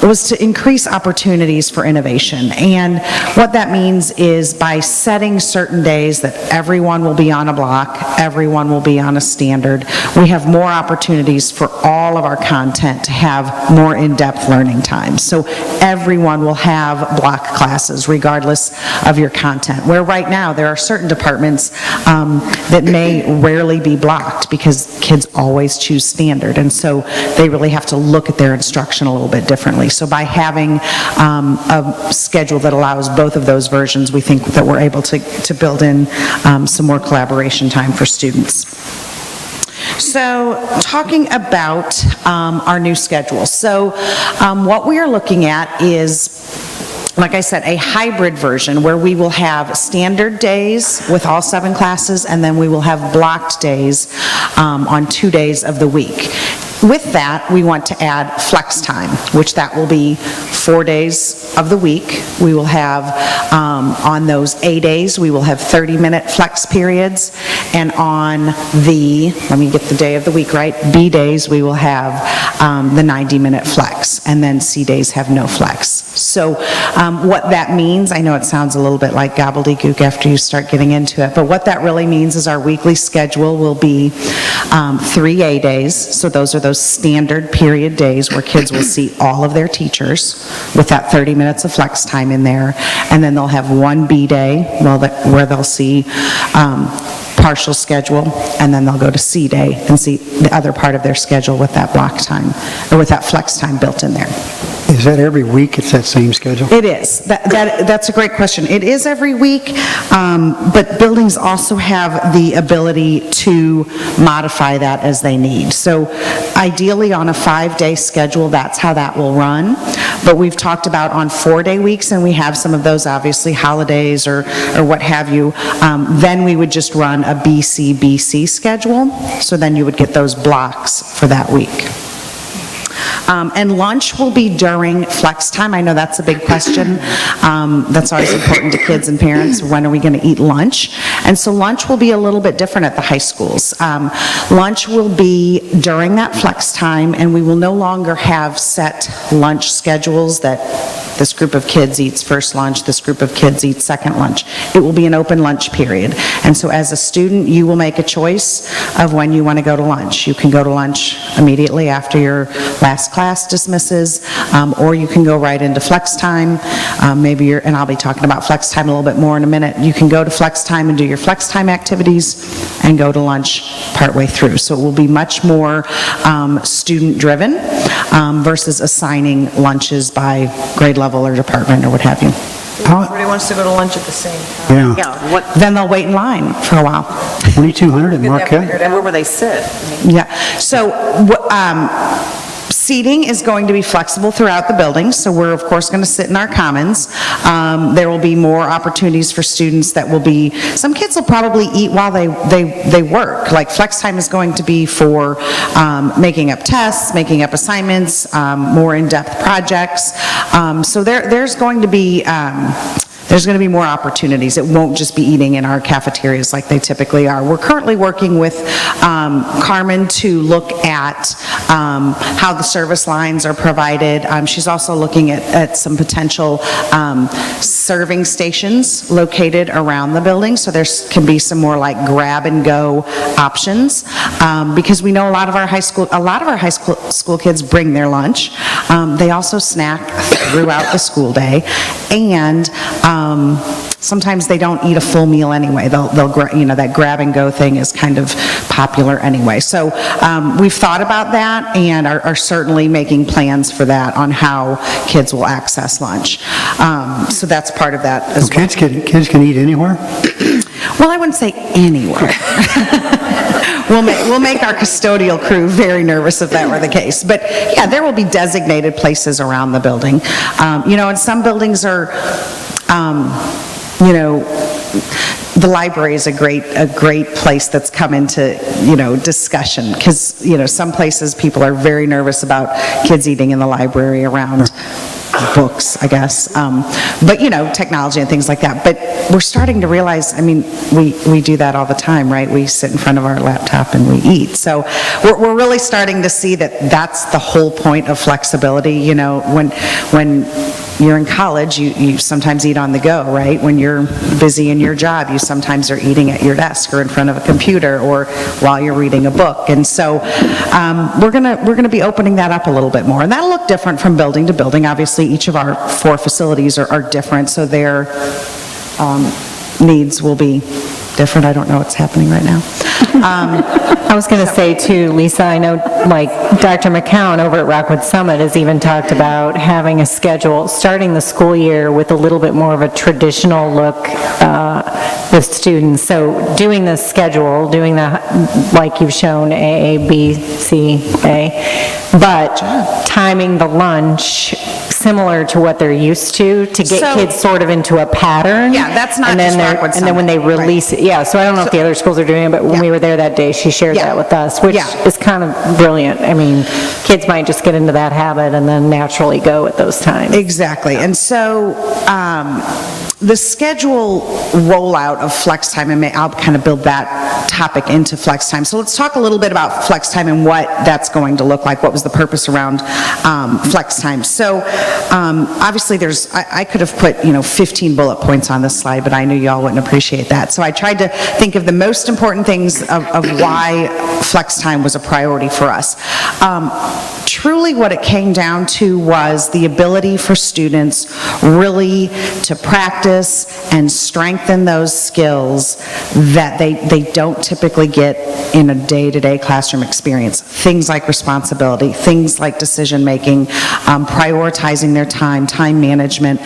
was to increase opportunities for innovation. And what that means is by setting certain days that everyone will be on a block, everyone will be on a standard, we have more opportunities for all of our content to have more in-depth learning time. So everyone will have block classes regardless of your content. Where right now there are certain departments that may rarely be blocked because kids always choose standard, and so they really have to look at their instruction a little bit differently. So by having a schedule that allows both of those versions, we think that we're able to build in some more collaboration time for students. So talking about our new schedule. So what we are looking at is, like I said, a hybrid version where we will have standard days with all 7 classes, and then we will have blocked days on 2 days of the week. With that, we want to add flex time, which that will be 4 days of the week. We will have, on those A days, we will have 30-minute flex periods, and on the, let me get the day of the week right, B days, we will have the 90-minute flex, and then C days have no flex. So what that means, I know it sounds a little bit like gobbledygook after you start getting into it, but what that really means is our weekly schedule will be 3 A days, so those are those those standard period days where kids will see all of their teachers with that 30 minutes of flex time in there. And then they'll have one B day where they'll see partial schedule, and then they'll go to C day and see the other part of their schedule with that block time, or with that flex time built in there. Is that every week, it's that same schedule? It is. That's a great question. It is every week, but buildings also have the ability to modify that as they need. So ideally, on a 5-day schedule, that's how that will run. But we've talked about on 4-day weeks, and we have some of those, obviously, holidays or what have you, then we would just run a BC schedule. So then you would get those blocks for that week. And lunch will be during flex time. I know that's a big question. That's always important to kids and parents. When are we going to eat lunch? And so lunch will be a little bit different at the high schools. Lunch will be during that flex time, and we will no longer have set lunch schedules that this group of kids eats first lunch, this group of kids eats second lunch. It will be an open lunch period. And so as a student, you will make a choice of when you want to go to lunch. You can go to lunch immediately after your last class dismisses, or you can go right into flex time. And I'll be talking about flex time a little bit more in a minute. You can go to flex time and do your flex time activities and go to lunch partway through. So it will be much more student-driven versus assigning lunches by grade level or department or what have you. Everybody wants to go to lunch at the same time. Yeah. Then they'll wait in line for a while. 2200 at Marquette? And where will they sit? Yeah, so seating is going to be flexible throughout the building, so we're of course going to sit in our commons. There will be more opportunities for students that will be, some kids will probably eat while they work. Like flex time is going to be for making up tests, making up assignments, more in-depth projects. So there's going to be more opportunities. It won't just be eating in our cafeterias like they typically are. We're currently working with Carmen to look at how the service lines are provided. She's also looking at some potential serving stations located around the building, so there can be some more like grab-and-go options, because we know a lot of our high school kids bring their lunch. They also snack throughout the school day, and sometimes they don't eat a full meal anyway. That grab-and-go thing is kind of popular anyway. So we've thought about that and are certainly making plans for that on how kids will access lunch. So that's part of that as well. Kids can eat anywhere? Well, I wouldn't say anywhere. We'll make our custodial crew very nervous if that were the case. But yeah, there will be designated places around the building. And some buildings are, the library is a great place that's come into, discussion, because, some places people are very nervous about kids eating in the library around books, I guess, but technology and things like that. But we're starting to realize, we do that all the time, right? We sit in front of our laptop and we eat. So we're really starting to see that that's the whole point of flexibility. When you're in college, you sometimes eat on the go, right? When you're busy in your job, you sometimes are eating at your desk or in front of a computer or while you're reading a book. And so we're gonna be opening that up a little bit more, and that'll look different from building to building. Obviously, each of our 4 facilities are different, so their needs will be different. I don't know what's happening right now. I was going to say too, Lisa, I know like Dr. McCown over at Rockwood Summit has even talked about having a schedule, starting the school year with a little bit more of a traditional look with students. So doing the schedule, doing the, like you've shown, A, B, C, A, but timing the lunch similar to what they're used to get kids sort of into a pattern. Yeah, that's not just Rockwood Summit. And then when they release it, yeah, so I don't know if the other schools are doing it, but when we were there that day, she shared that with us, which is kind of brilliant. Kids might just get into that habit and then naturally go at those times. Exactly. And so the schedule rollout of flex time, and I'll kind of build that topic into flex time. So let's talk a little bit about flex time and what that's going to look like. What was the purpose around flex time? So obviously I could have put, 15 bullet points on this slide, but I knew y'all wouldn't appreciate that. So I tried to think of the most important things of why flex time was a priority for us. Truly what it came down to was the ability for students really to practice and strengthen those skills that they don't typically get in a day-to-day classroom experience. Things like responsibility, things like decision-making, prioritizing their time management.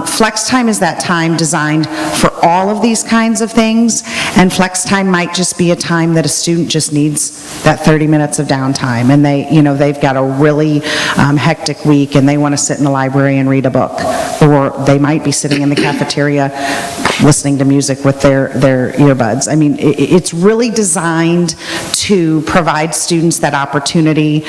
Flex time is that time designed for all of these kinds of things, and flex time might just be a time that a student just needs that 30 minutes of downtime, and they've got a really hectic week and they want to sit in the library and read a book, or they might be sitting in the cafeteria listening to music with their earbuds. I mean, it's really designed to provide students that opportunity.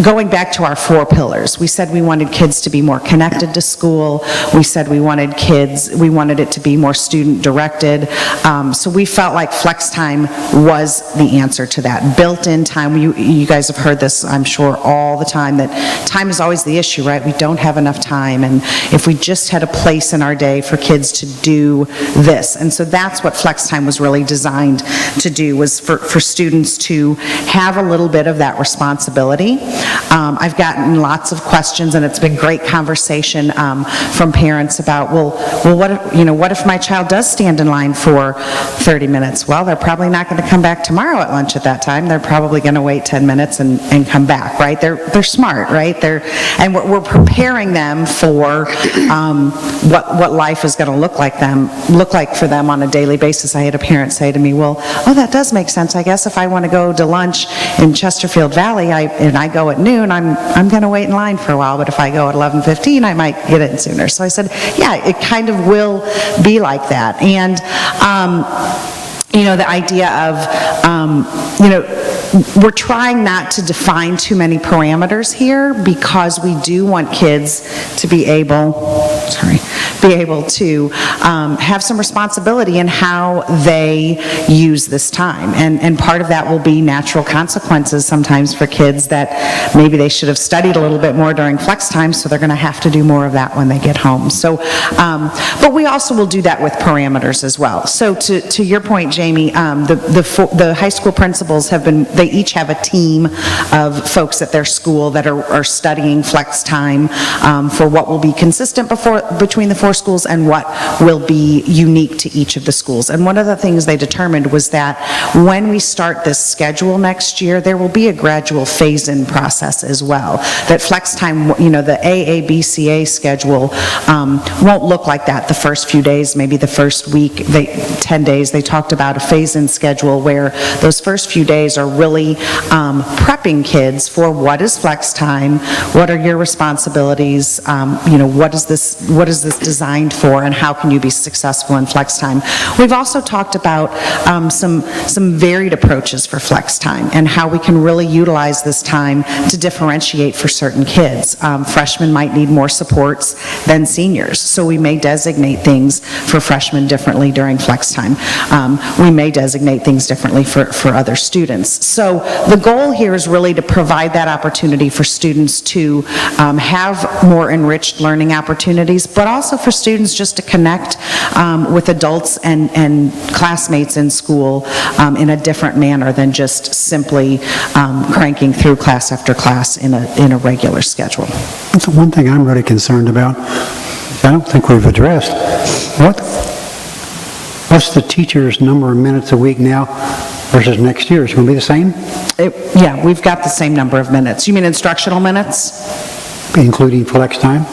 Going back to our 4 pillars, we said we wanted kids to be more connected to school. We said we wanted it to be more student-directed. So we felt like flex time was the answer to that. Built-in time, you guys have heard this, I'm sure, all the time, that time is always the issue, right? We don't have enough time, and if we just had a place in our day for kids to do this. And so that's what flex time was really designed to do, was for students to have a little bit of that responsibility. I've gotten lots of questions, and it's been great conversation from parents about, well, what if my child does stand in line for 30 minutes? Well, they're probably not going to come back tomorrow at lunch at that time. They're probably going to wait 10 minutes and come back, right? They're smart, right? And we're preparing them for what life is going to look like for them on a daily basis. I had a parent say to me, well, that does make sense. I guess if I want to go to lunch in Chesterfield Valley and I go at noon, I'm going to wait in line for a while, but if I go at 11:15, I might get in sooner. So I said, yeah, it kind of will be like that. And the idea of, we're trying not to define too many parameters here, because we do want kids to be able to have some responsibility in how they use this time. And part of that will be natural consequences sometimes for kids, that maybe they should have studied a little bit more during flex time, so they're going to have to do more of that when they get home. So, but we also will do that with parameters as well. So to your point, Jamie, the high school principals they each have a team of folks at their school that are studying flex time for what will be consistent between the 4 schools and what will be unique to each of the schools. And one of the things they determined was that when we start this schedule next year, there will be a gradual phase-in process as well. That flex time, the AABCA schedule won't look like that the first few days, maybe the first week, 10 days. They talked about a phase-in schedule where those first few days are really prepping kids for what is flex time, what are your responsibilities, what is this designed for, and how can you be successful in flex time. We've also talked about some varied approaches for flex time and how we can really utilize this time to differentiate for certain kids. Freshmen might need more supports than seniors, so we may designate things for freshmen differently during flex time. We may designate things differently for other students. So the goal here is really to provide that opportunity for students to have more enriched learning opportunities, but also for students just to connect with adults and classmates in school in a different manner than just simply cranking through class after class in a regular schedule. That's the one thing I'm really concerned about. I don't think we've addressed. What's the teacher's number of minutes a week now versus next year? Is it going to be the same? Yeah, we've got the same number of minutes. You mean instructional minutes? Including flex time?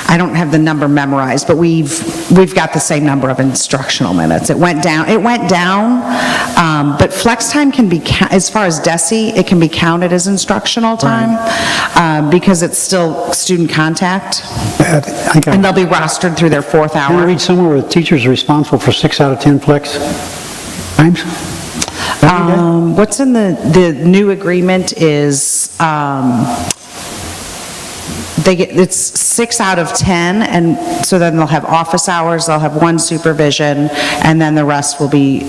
I don't have the number memorized, but we've got the same number of instructional minutes. It went down, but flex time can be, as far as DESE, it can be counted as instructional time, because it's still student contact, and they'll be rostered through their 4th hour. Can I read somewhere where the teachers are responsible for 6 out of 10 flex times? What's in the new agreement is, it's 6 out of 10, and so then they'll have office hours, they'll have 1 supervision, and then the rest will be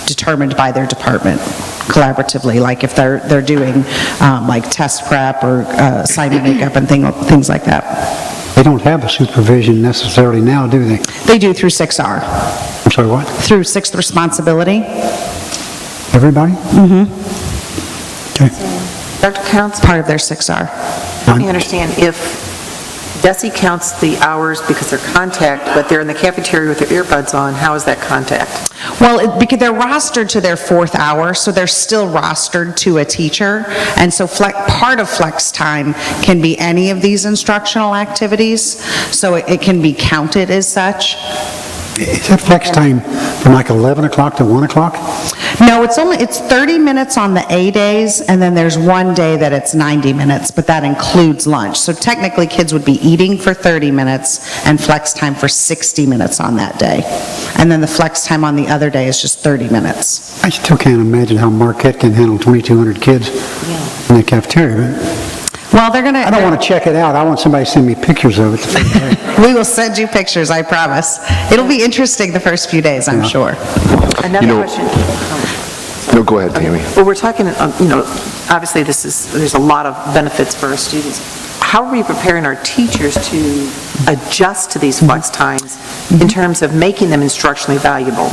determined by their department collaboratively, like if they're doing like test prep or assignment makeup and things like that. They don't have a supervision necessarily now, do they? They do through 6R. I'm sorry, what? Through 6th responsibility. Everybody? Mm-hmm. Okay. Dr. Counts? Part of their 6R. Let me understand, if Desi counts the hours because they're contact, but they're in the cafeteria with their earbuds on, how is that contact? Well, because they're rostered to their 4th hour, so they're still rostered to a teacher, and so part of flex time can be any of these instructional activities, so it can be counted as such. Is that flex time from like 11 o'clock to 1 o'clock? No, it's 30 minutes on the A days, and then there's one day that it's 90 minutes, but that includes lunch. So technically, kids would be eating for 30 minutes and flex time for 60 minutes on that day. And then the flex time on the other day is just 30 minutes. I still can't imagine how Marquette can handle 2,200 kids in the cafeteria. Well, they're gonna... I don't want to check it out. I want somebody to send me pictures of it. We will send you pictures, I promise. It'll be interesting the first few days, I'm sure. Another question. No, go ahead, Tammy. Well, we're talking, obviously there's a lot of benefits for our students. How are we preparing our teachers to adjust to these flex times in terms of making them instructionally valuable?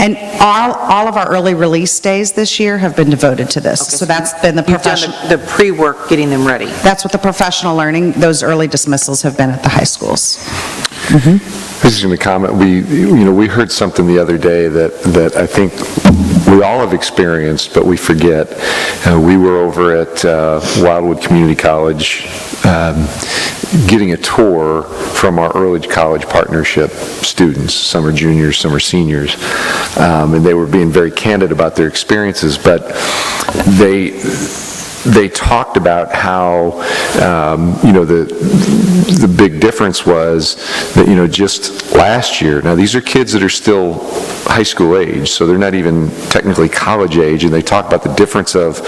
And all of our early release days this year have been devoted to this. So that's been the professional... You've done the pre-work, getting them ready. That's what the professional learning, those early dismissals have been at the high schools. I was just going to comment, we heard something the other day that I think we all have experienced, but we forget. We were over at Wildwood Community College getting a tour from our early college partnership students. Some are juniors, some are seniors. And they were being very candid about their experiences, but they talked about how, the big difference was that, just last year, now these are kids that are still high school age, so they're not even technically college age, and they talk about the difference of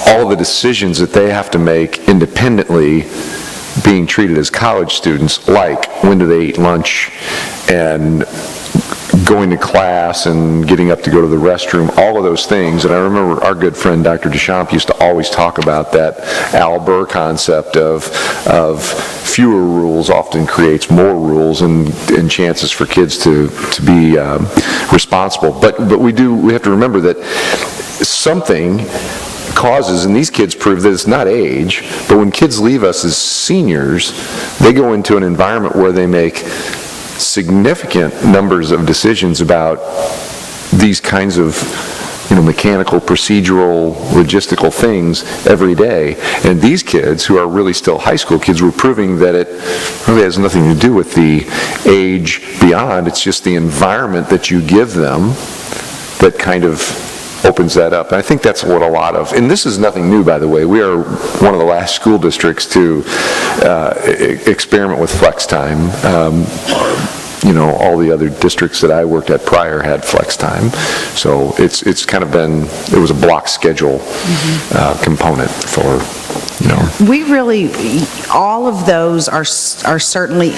all the decisions that they have to make independently being treated as college students, like when do they eat lunch and going to class and getting up to go to the restroom, all of those things. And I remember our good friend Dr. Deschamps used to always talk about that Al Burr concept of fewer rules often creates more rules and chances for kids to be responsible. But we have to remember that something causes, and these kids prove that it's not age, but when kids leave us as seniors, they go into an environment where they make significant numbers of decisions about these kinds of mechanical, procedural, logistical things every day. And these kids, who are really still high school kids, were proving that it really has nothing to do with the age beyond. It's just the environment that you give them that kind of opens that up. And I think that's what a lot of, and this is nothing new, by the way. We are one of the last school districts to experiment with flex time. All the other districts that I worked at prior had flex time. So it's kind of been, it was a block schedule component for, We really, all of those are certainly,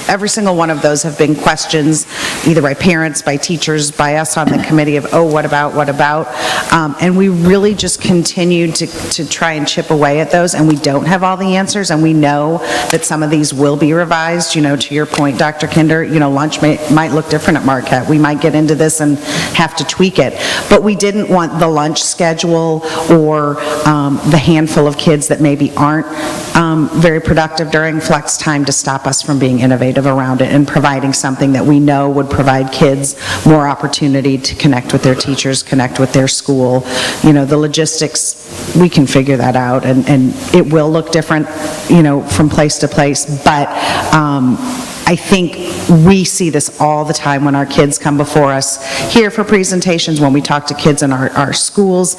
every single one of those have been questions, either by parents, by teachers, by us on the committee of, what about? And we really just continue to try and chip away at those, and we don't have all the answers, and we know that some of these will be revised. To your point, Dr. Kinder, lunch might look different at Marquette. We might get into this and have to tweak it. But we didn't want the lunch schedule or the handful of kids that maybe aren't very productive during flex time to stop us from being innovative around it and providing something that we know would provide kids more opportunity to connect with their teachers, connect with their school. The logistics, we can figure that out, and it will look different, from place to place, but I think we see this all the time when our kids come before us here for presentations, when we talk to kids in our schools.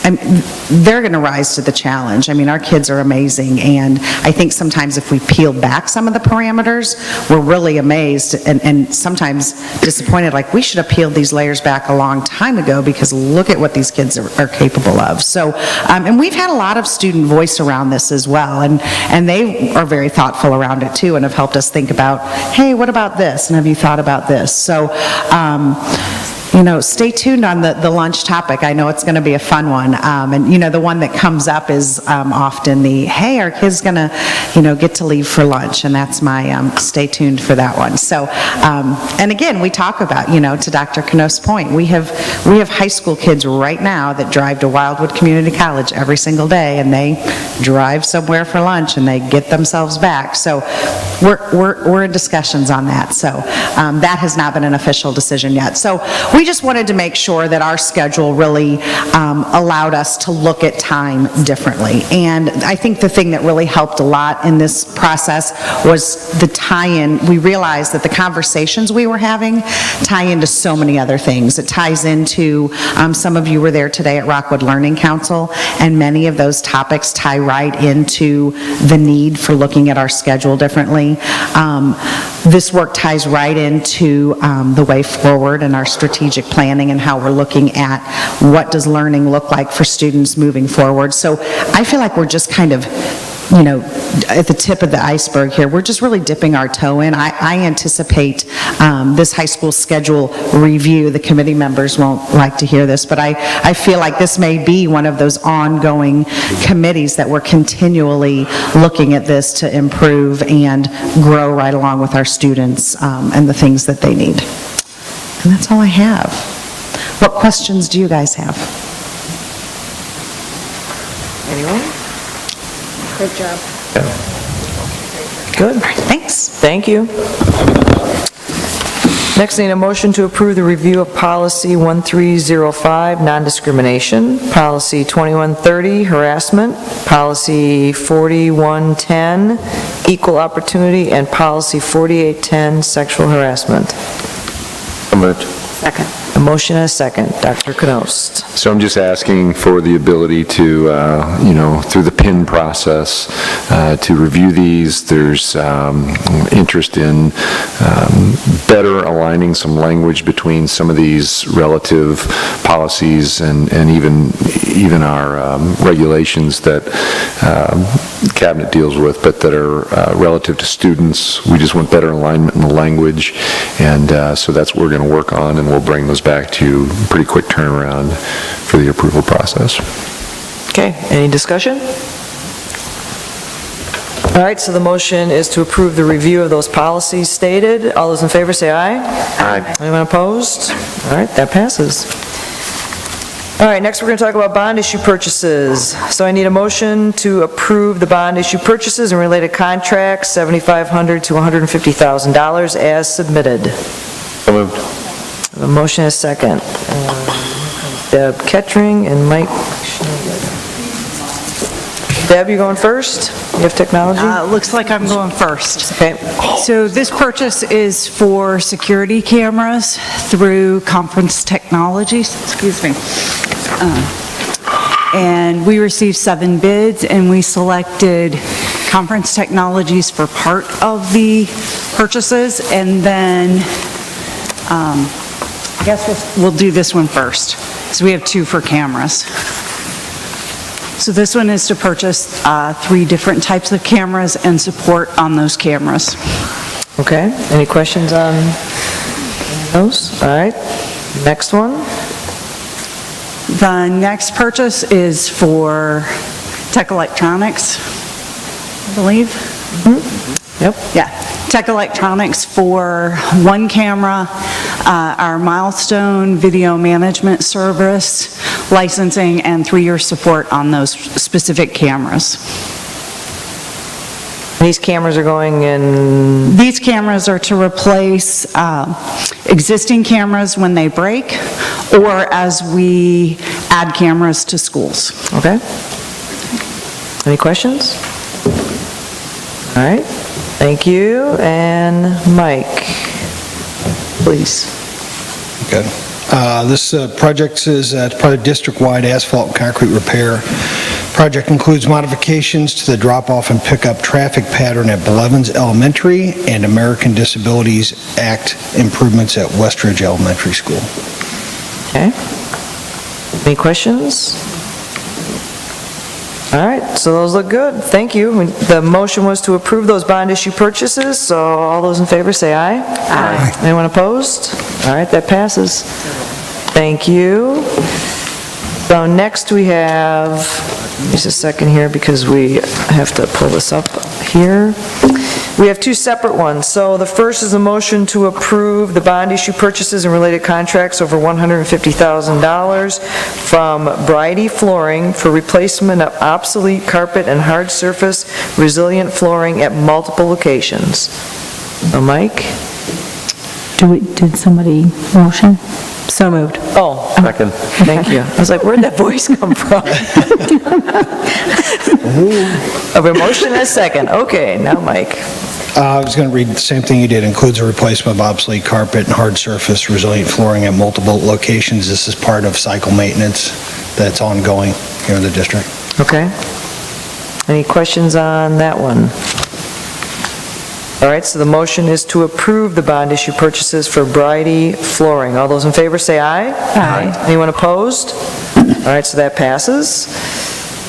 They're going to rise to the challenge. I mean, our kids are amazing, and I think sometimes if we peel back some of the parameters, we're really amazed and sometimes disappointed, like we should have peeled these layers back a long time ago because look at what these kids are capable of. So, and we've had a lot of student voice around this as well, and they are very thoughtful around it too and have helped us think about, hey, what about this? And have you thought about this? So, stay tuned on the lunch topic. I know it's going to be a fun one. And, the one that comes up is often the, hey, our kid's going to, get to leave for lunch. And that's my stay tuned for that one. So, and again, we talk about, to Dr. Knost's point, we have high school kids right now that drive to Wildwood Community College every single day, and they drive somewhere for lunch, and they get themselves back. So we're in discussions on that. So that has not been an official decision yet. So we just wanted to make sure that our schedule really allowed us to look at time differently. And I think the thing that really helped a lot in this process was the tie-in. We realized that the conversations we were having tie into so many other things. It ties into, some of you were there today at Rockwood Learning Council, and many of those topics tie right into the need for looking at our schedule differently. This work ties right into the way forward and our strategic planning and how we're looking at what does learning look like for students moving forward. So I feel like we're just kind of, at the tip of the iceberg here. We're just really dipping our toe in. I anticipate this high school schedule review, the committee members won't like to hear this, but I feel like this may be one of those ongoing committees that we're continually looking at this to improve and grow right along with our students and the things that they need. And that's all I have. What questions do you guys have? Anyone? Good job. Good. Thanks. Thank you. Next, I need a motion to approve the review of policy 1305, non-discrimination, policy 2130, harassment, policy 4110, equal opportunity, and policy 4810, sexual harassment. So moved. Second. A motion and a second. Dr. Knost. So I'm just asking for the ability to, through the PIN process, to review these. There's interest in better aligning some language between some of these relative policies and even our regulations that Cabinet deals with, but that are relative to students. We just want better alignment in the language, and so that's what we're going to work on, and we'll bring those back to you. Pretty quick turnaround for the approval process. Okay, any discussion? All right, so the motion is to approve the review of those policies stated. All those in favor say aye. Aye. Anyone opposed? All right, that passes. All right, next we're going to talk about bond issue purchases. So I need a motion to approve the bond issue purchases and related contracts, $7,500 to $150,000 as submitted. So moved. A motion is second. Deb Kettering and Mike Schneider. Deb, you going first? You have technology? Looks like I'm going first. Okay. So this purchase is for security cameras through Conference Technologies, and we received 7 bids, and we selected Conference Technologies for part of the purchases, and then I guess we'll do this one first. So we have 2 for cameras. So this one is to purchase 3 different types of cameras and support on those cameras. Okay, any questions on those? All right, next one. The next purchase is for Tech Electronics, I believe. Mm-hmm. Yep. Yeah, Tech Electronics for 1 camera, our Milestone video management service, licensing, and 3-year support on those specific cameras. These cameras are going in... These cameras are to replace existing cameras when they break, or as we add cameras to schools. Okay. Any questions? All right. Thank you. And Mike, please. Good. This project is part of district-wide asphalt and concrete repair. Project includes modifications to the drop-off and pickup traffic pattern at Blevins Elementary and American Disabilities Act improvements at Westridge Elementary School. Okay. Any questions? All right, so those look good. Thank you. The motion was to approve those bond issue purchases, so all those in favor say aye. Aye. Anyone opposed? All right, that passes. Thank you. So next we have, just a second here because we have to pull this up here. We have two separate ones. So the first is a motion to approve the bond issue purchases and related contracts over $150,000 from Bridey Flooring for replacement of obsolete carpet and hard surface resilient flooring at multiple locations. So Mike? Did somebody motion? So moved. Oh. Second. Thank you. I was like, where'd that voice come from? A motion and a second. Okay, now Mike. I was going to read the same thing you did. Includes a replacement of obsolete carpet and hard surface resilient flooring at multiple locations. This is part of cycle maintenance that's ongoing here in the district. Okay. Any questions on that one? All right, so the motion is to approve the bond issue purchases for Bridey Flooring. All those in favor say aye. Aye. Anyone opposed? All right, so that passes.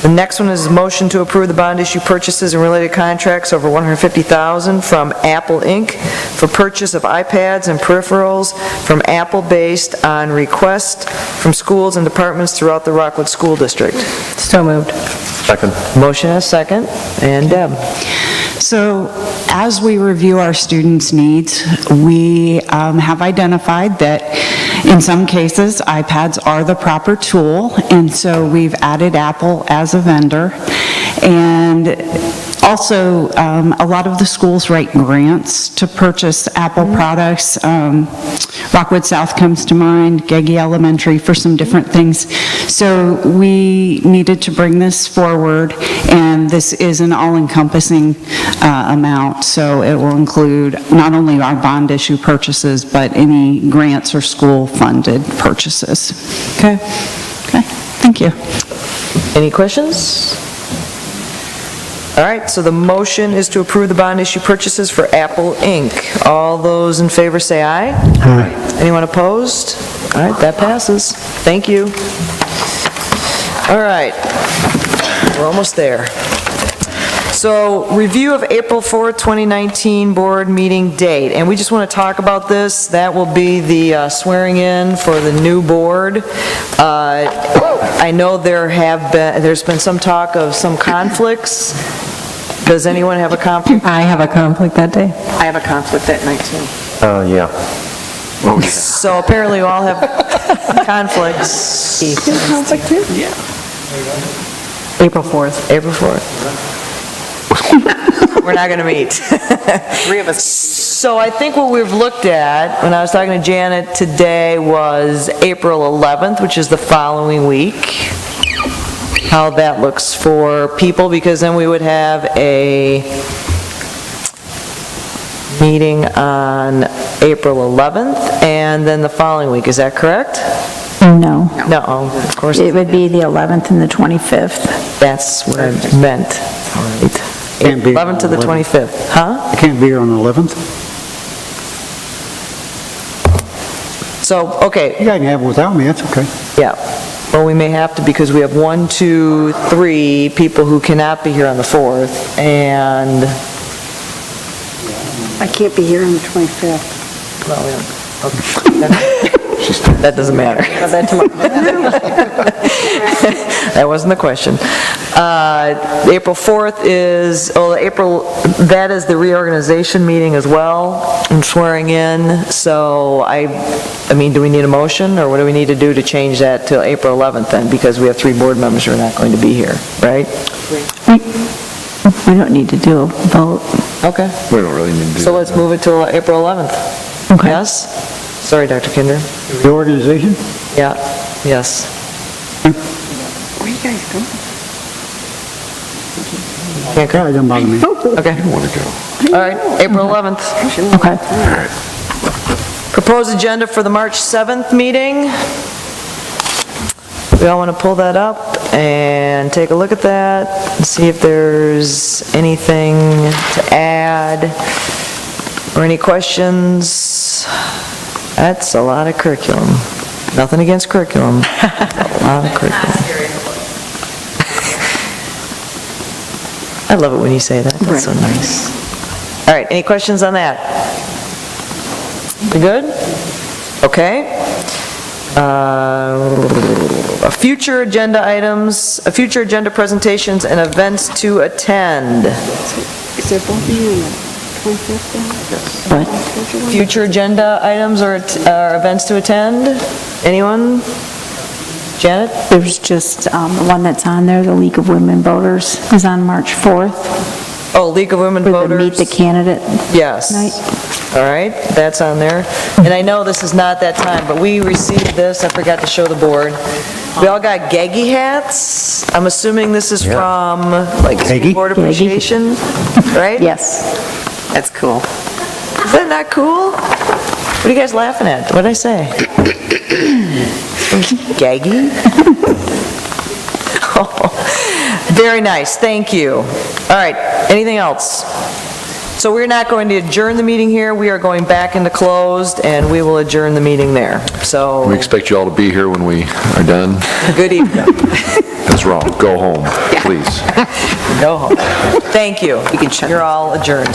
The next one is a motion to approve the bond issue purchases and related contracts over $150,000 from Apple Inc. for purchase of iPads and peripherals from Apple based on request from schools and departments throughout the Rockwood School District. So moved. Second. Motion and a second. And Deb. So as we review our students' needs, we have identified that in some cases, iPads are the proper tool, and so we've added Apple as a vendor. And also, a lot of the schools write grants to purchase Apple products. Rockwood South comes to mind, Geggy Elementary for some different things. So we needed to bring this forward, and this is an all-encompassing amount. So it will include not only our bond issue purchases, but any grants or school-funded purchases. Okay. Okay, thank you. Any questions? All right, so the motion is to approve the bond issue purchases for Apple Inc. All those in favor say aye. Aye. Anyone opposed? All right, that passes. Thank you. All right, we're almost there. So, review of April 4th, 2019 board meeting date, and we just want to talk about this. That will be the swearing in for the new board. I know there's been some talk of some conflicts. Does anyone have a conflict? I have a conflict that day. I have a conflict that night, too. Yeah. Oh, yeah. So apparently we all have conflicts. Conflict, too? Yeah. April 4th. April 4th. We're not going to meet. Three of us. So I think what we've looked at, when I was talking to Janet today, was April 11th, which is the following week. How that looks for people, because then we would have a meeting on April 11th, and then the following week. Is that correct? No. No, of course. It would be the 11th and the 25th. That's what I meant. All right. Can't be 11th to the 25th. Huh? I can't be here on the 11th. So, okay. You guys can have it without me, that's okay. Yeah. Well, we may have to, because we have 1, 2, 3 people who cannot be here on the 4th, and... I can't be here on the 25th. Well, yeah. Okay. That doesn't matter. That wasn't the question. April 4th is, that is the reorganization meeting as well, and swearing in. So I mean, do we need a motion, or what do we need to do to change that to April 11th then? Because we have 3 board members who are not going to be here, right? We don't need to do a vote. Okay. We don't really need to do that. So let's move it to April 11th. Okay. Yes? Sorry, Dr. Kinder. The organization? Yeah, yes. Where you guys going? Can't go? It doesn't bother me. Okay. I want to go. All right, April 11th. Okay. Proposed agenda for the March 7th meeting. We all want to pull that up and take a look at that and see if there's anything to add or any questions. That's a lot of curriculum. Nothing against curriculum. A lot of curriculum. I love it when you say that. That's so nice. All right, any questions on that? We good? Okay. Future agenda items, future agenda presentations and events to attend. Is there both of you in the 25th then? What? Future agenda items or events to attend? Anyone? Janet? There's just the one that's on there, the League of Women Voters, is on March 4th. Oh, League of Women Voters. Meet the candidate Yes. night. All right, that's on there. And I know this is not that time, but we received this, I forgot to show the board. We all got Gaggy hats. I'm assuming this is from, like, School Board Appreciation, right? Yes. That's cool. Is that not cool? What are you guys laughing at? What did I say? Gaggy? Oh, very nice, thank you. All right, anything else? So we're not going to adjourn the meeting here, we are going back into closed, and we will adjourn the meeting there. So, We expect you all to be here when we are done. good evening. That's wrong. Go home, please. Go home. Thank you. You're all adjourned.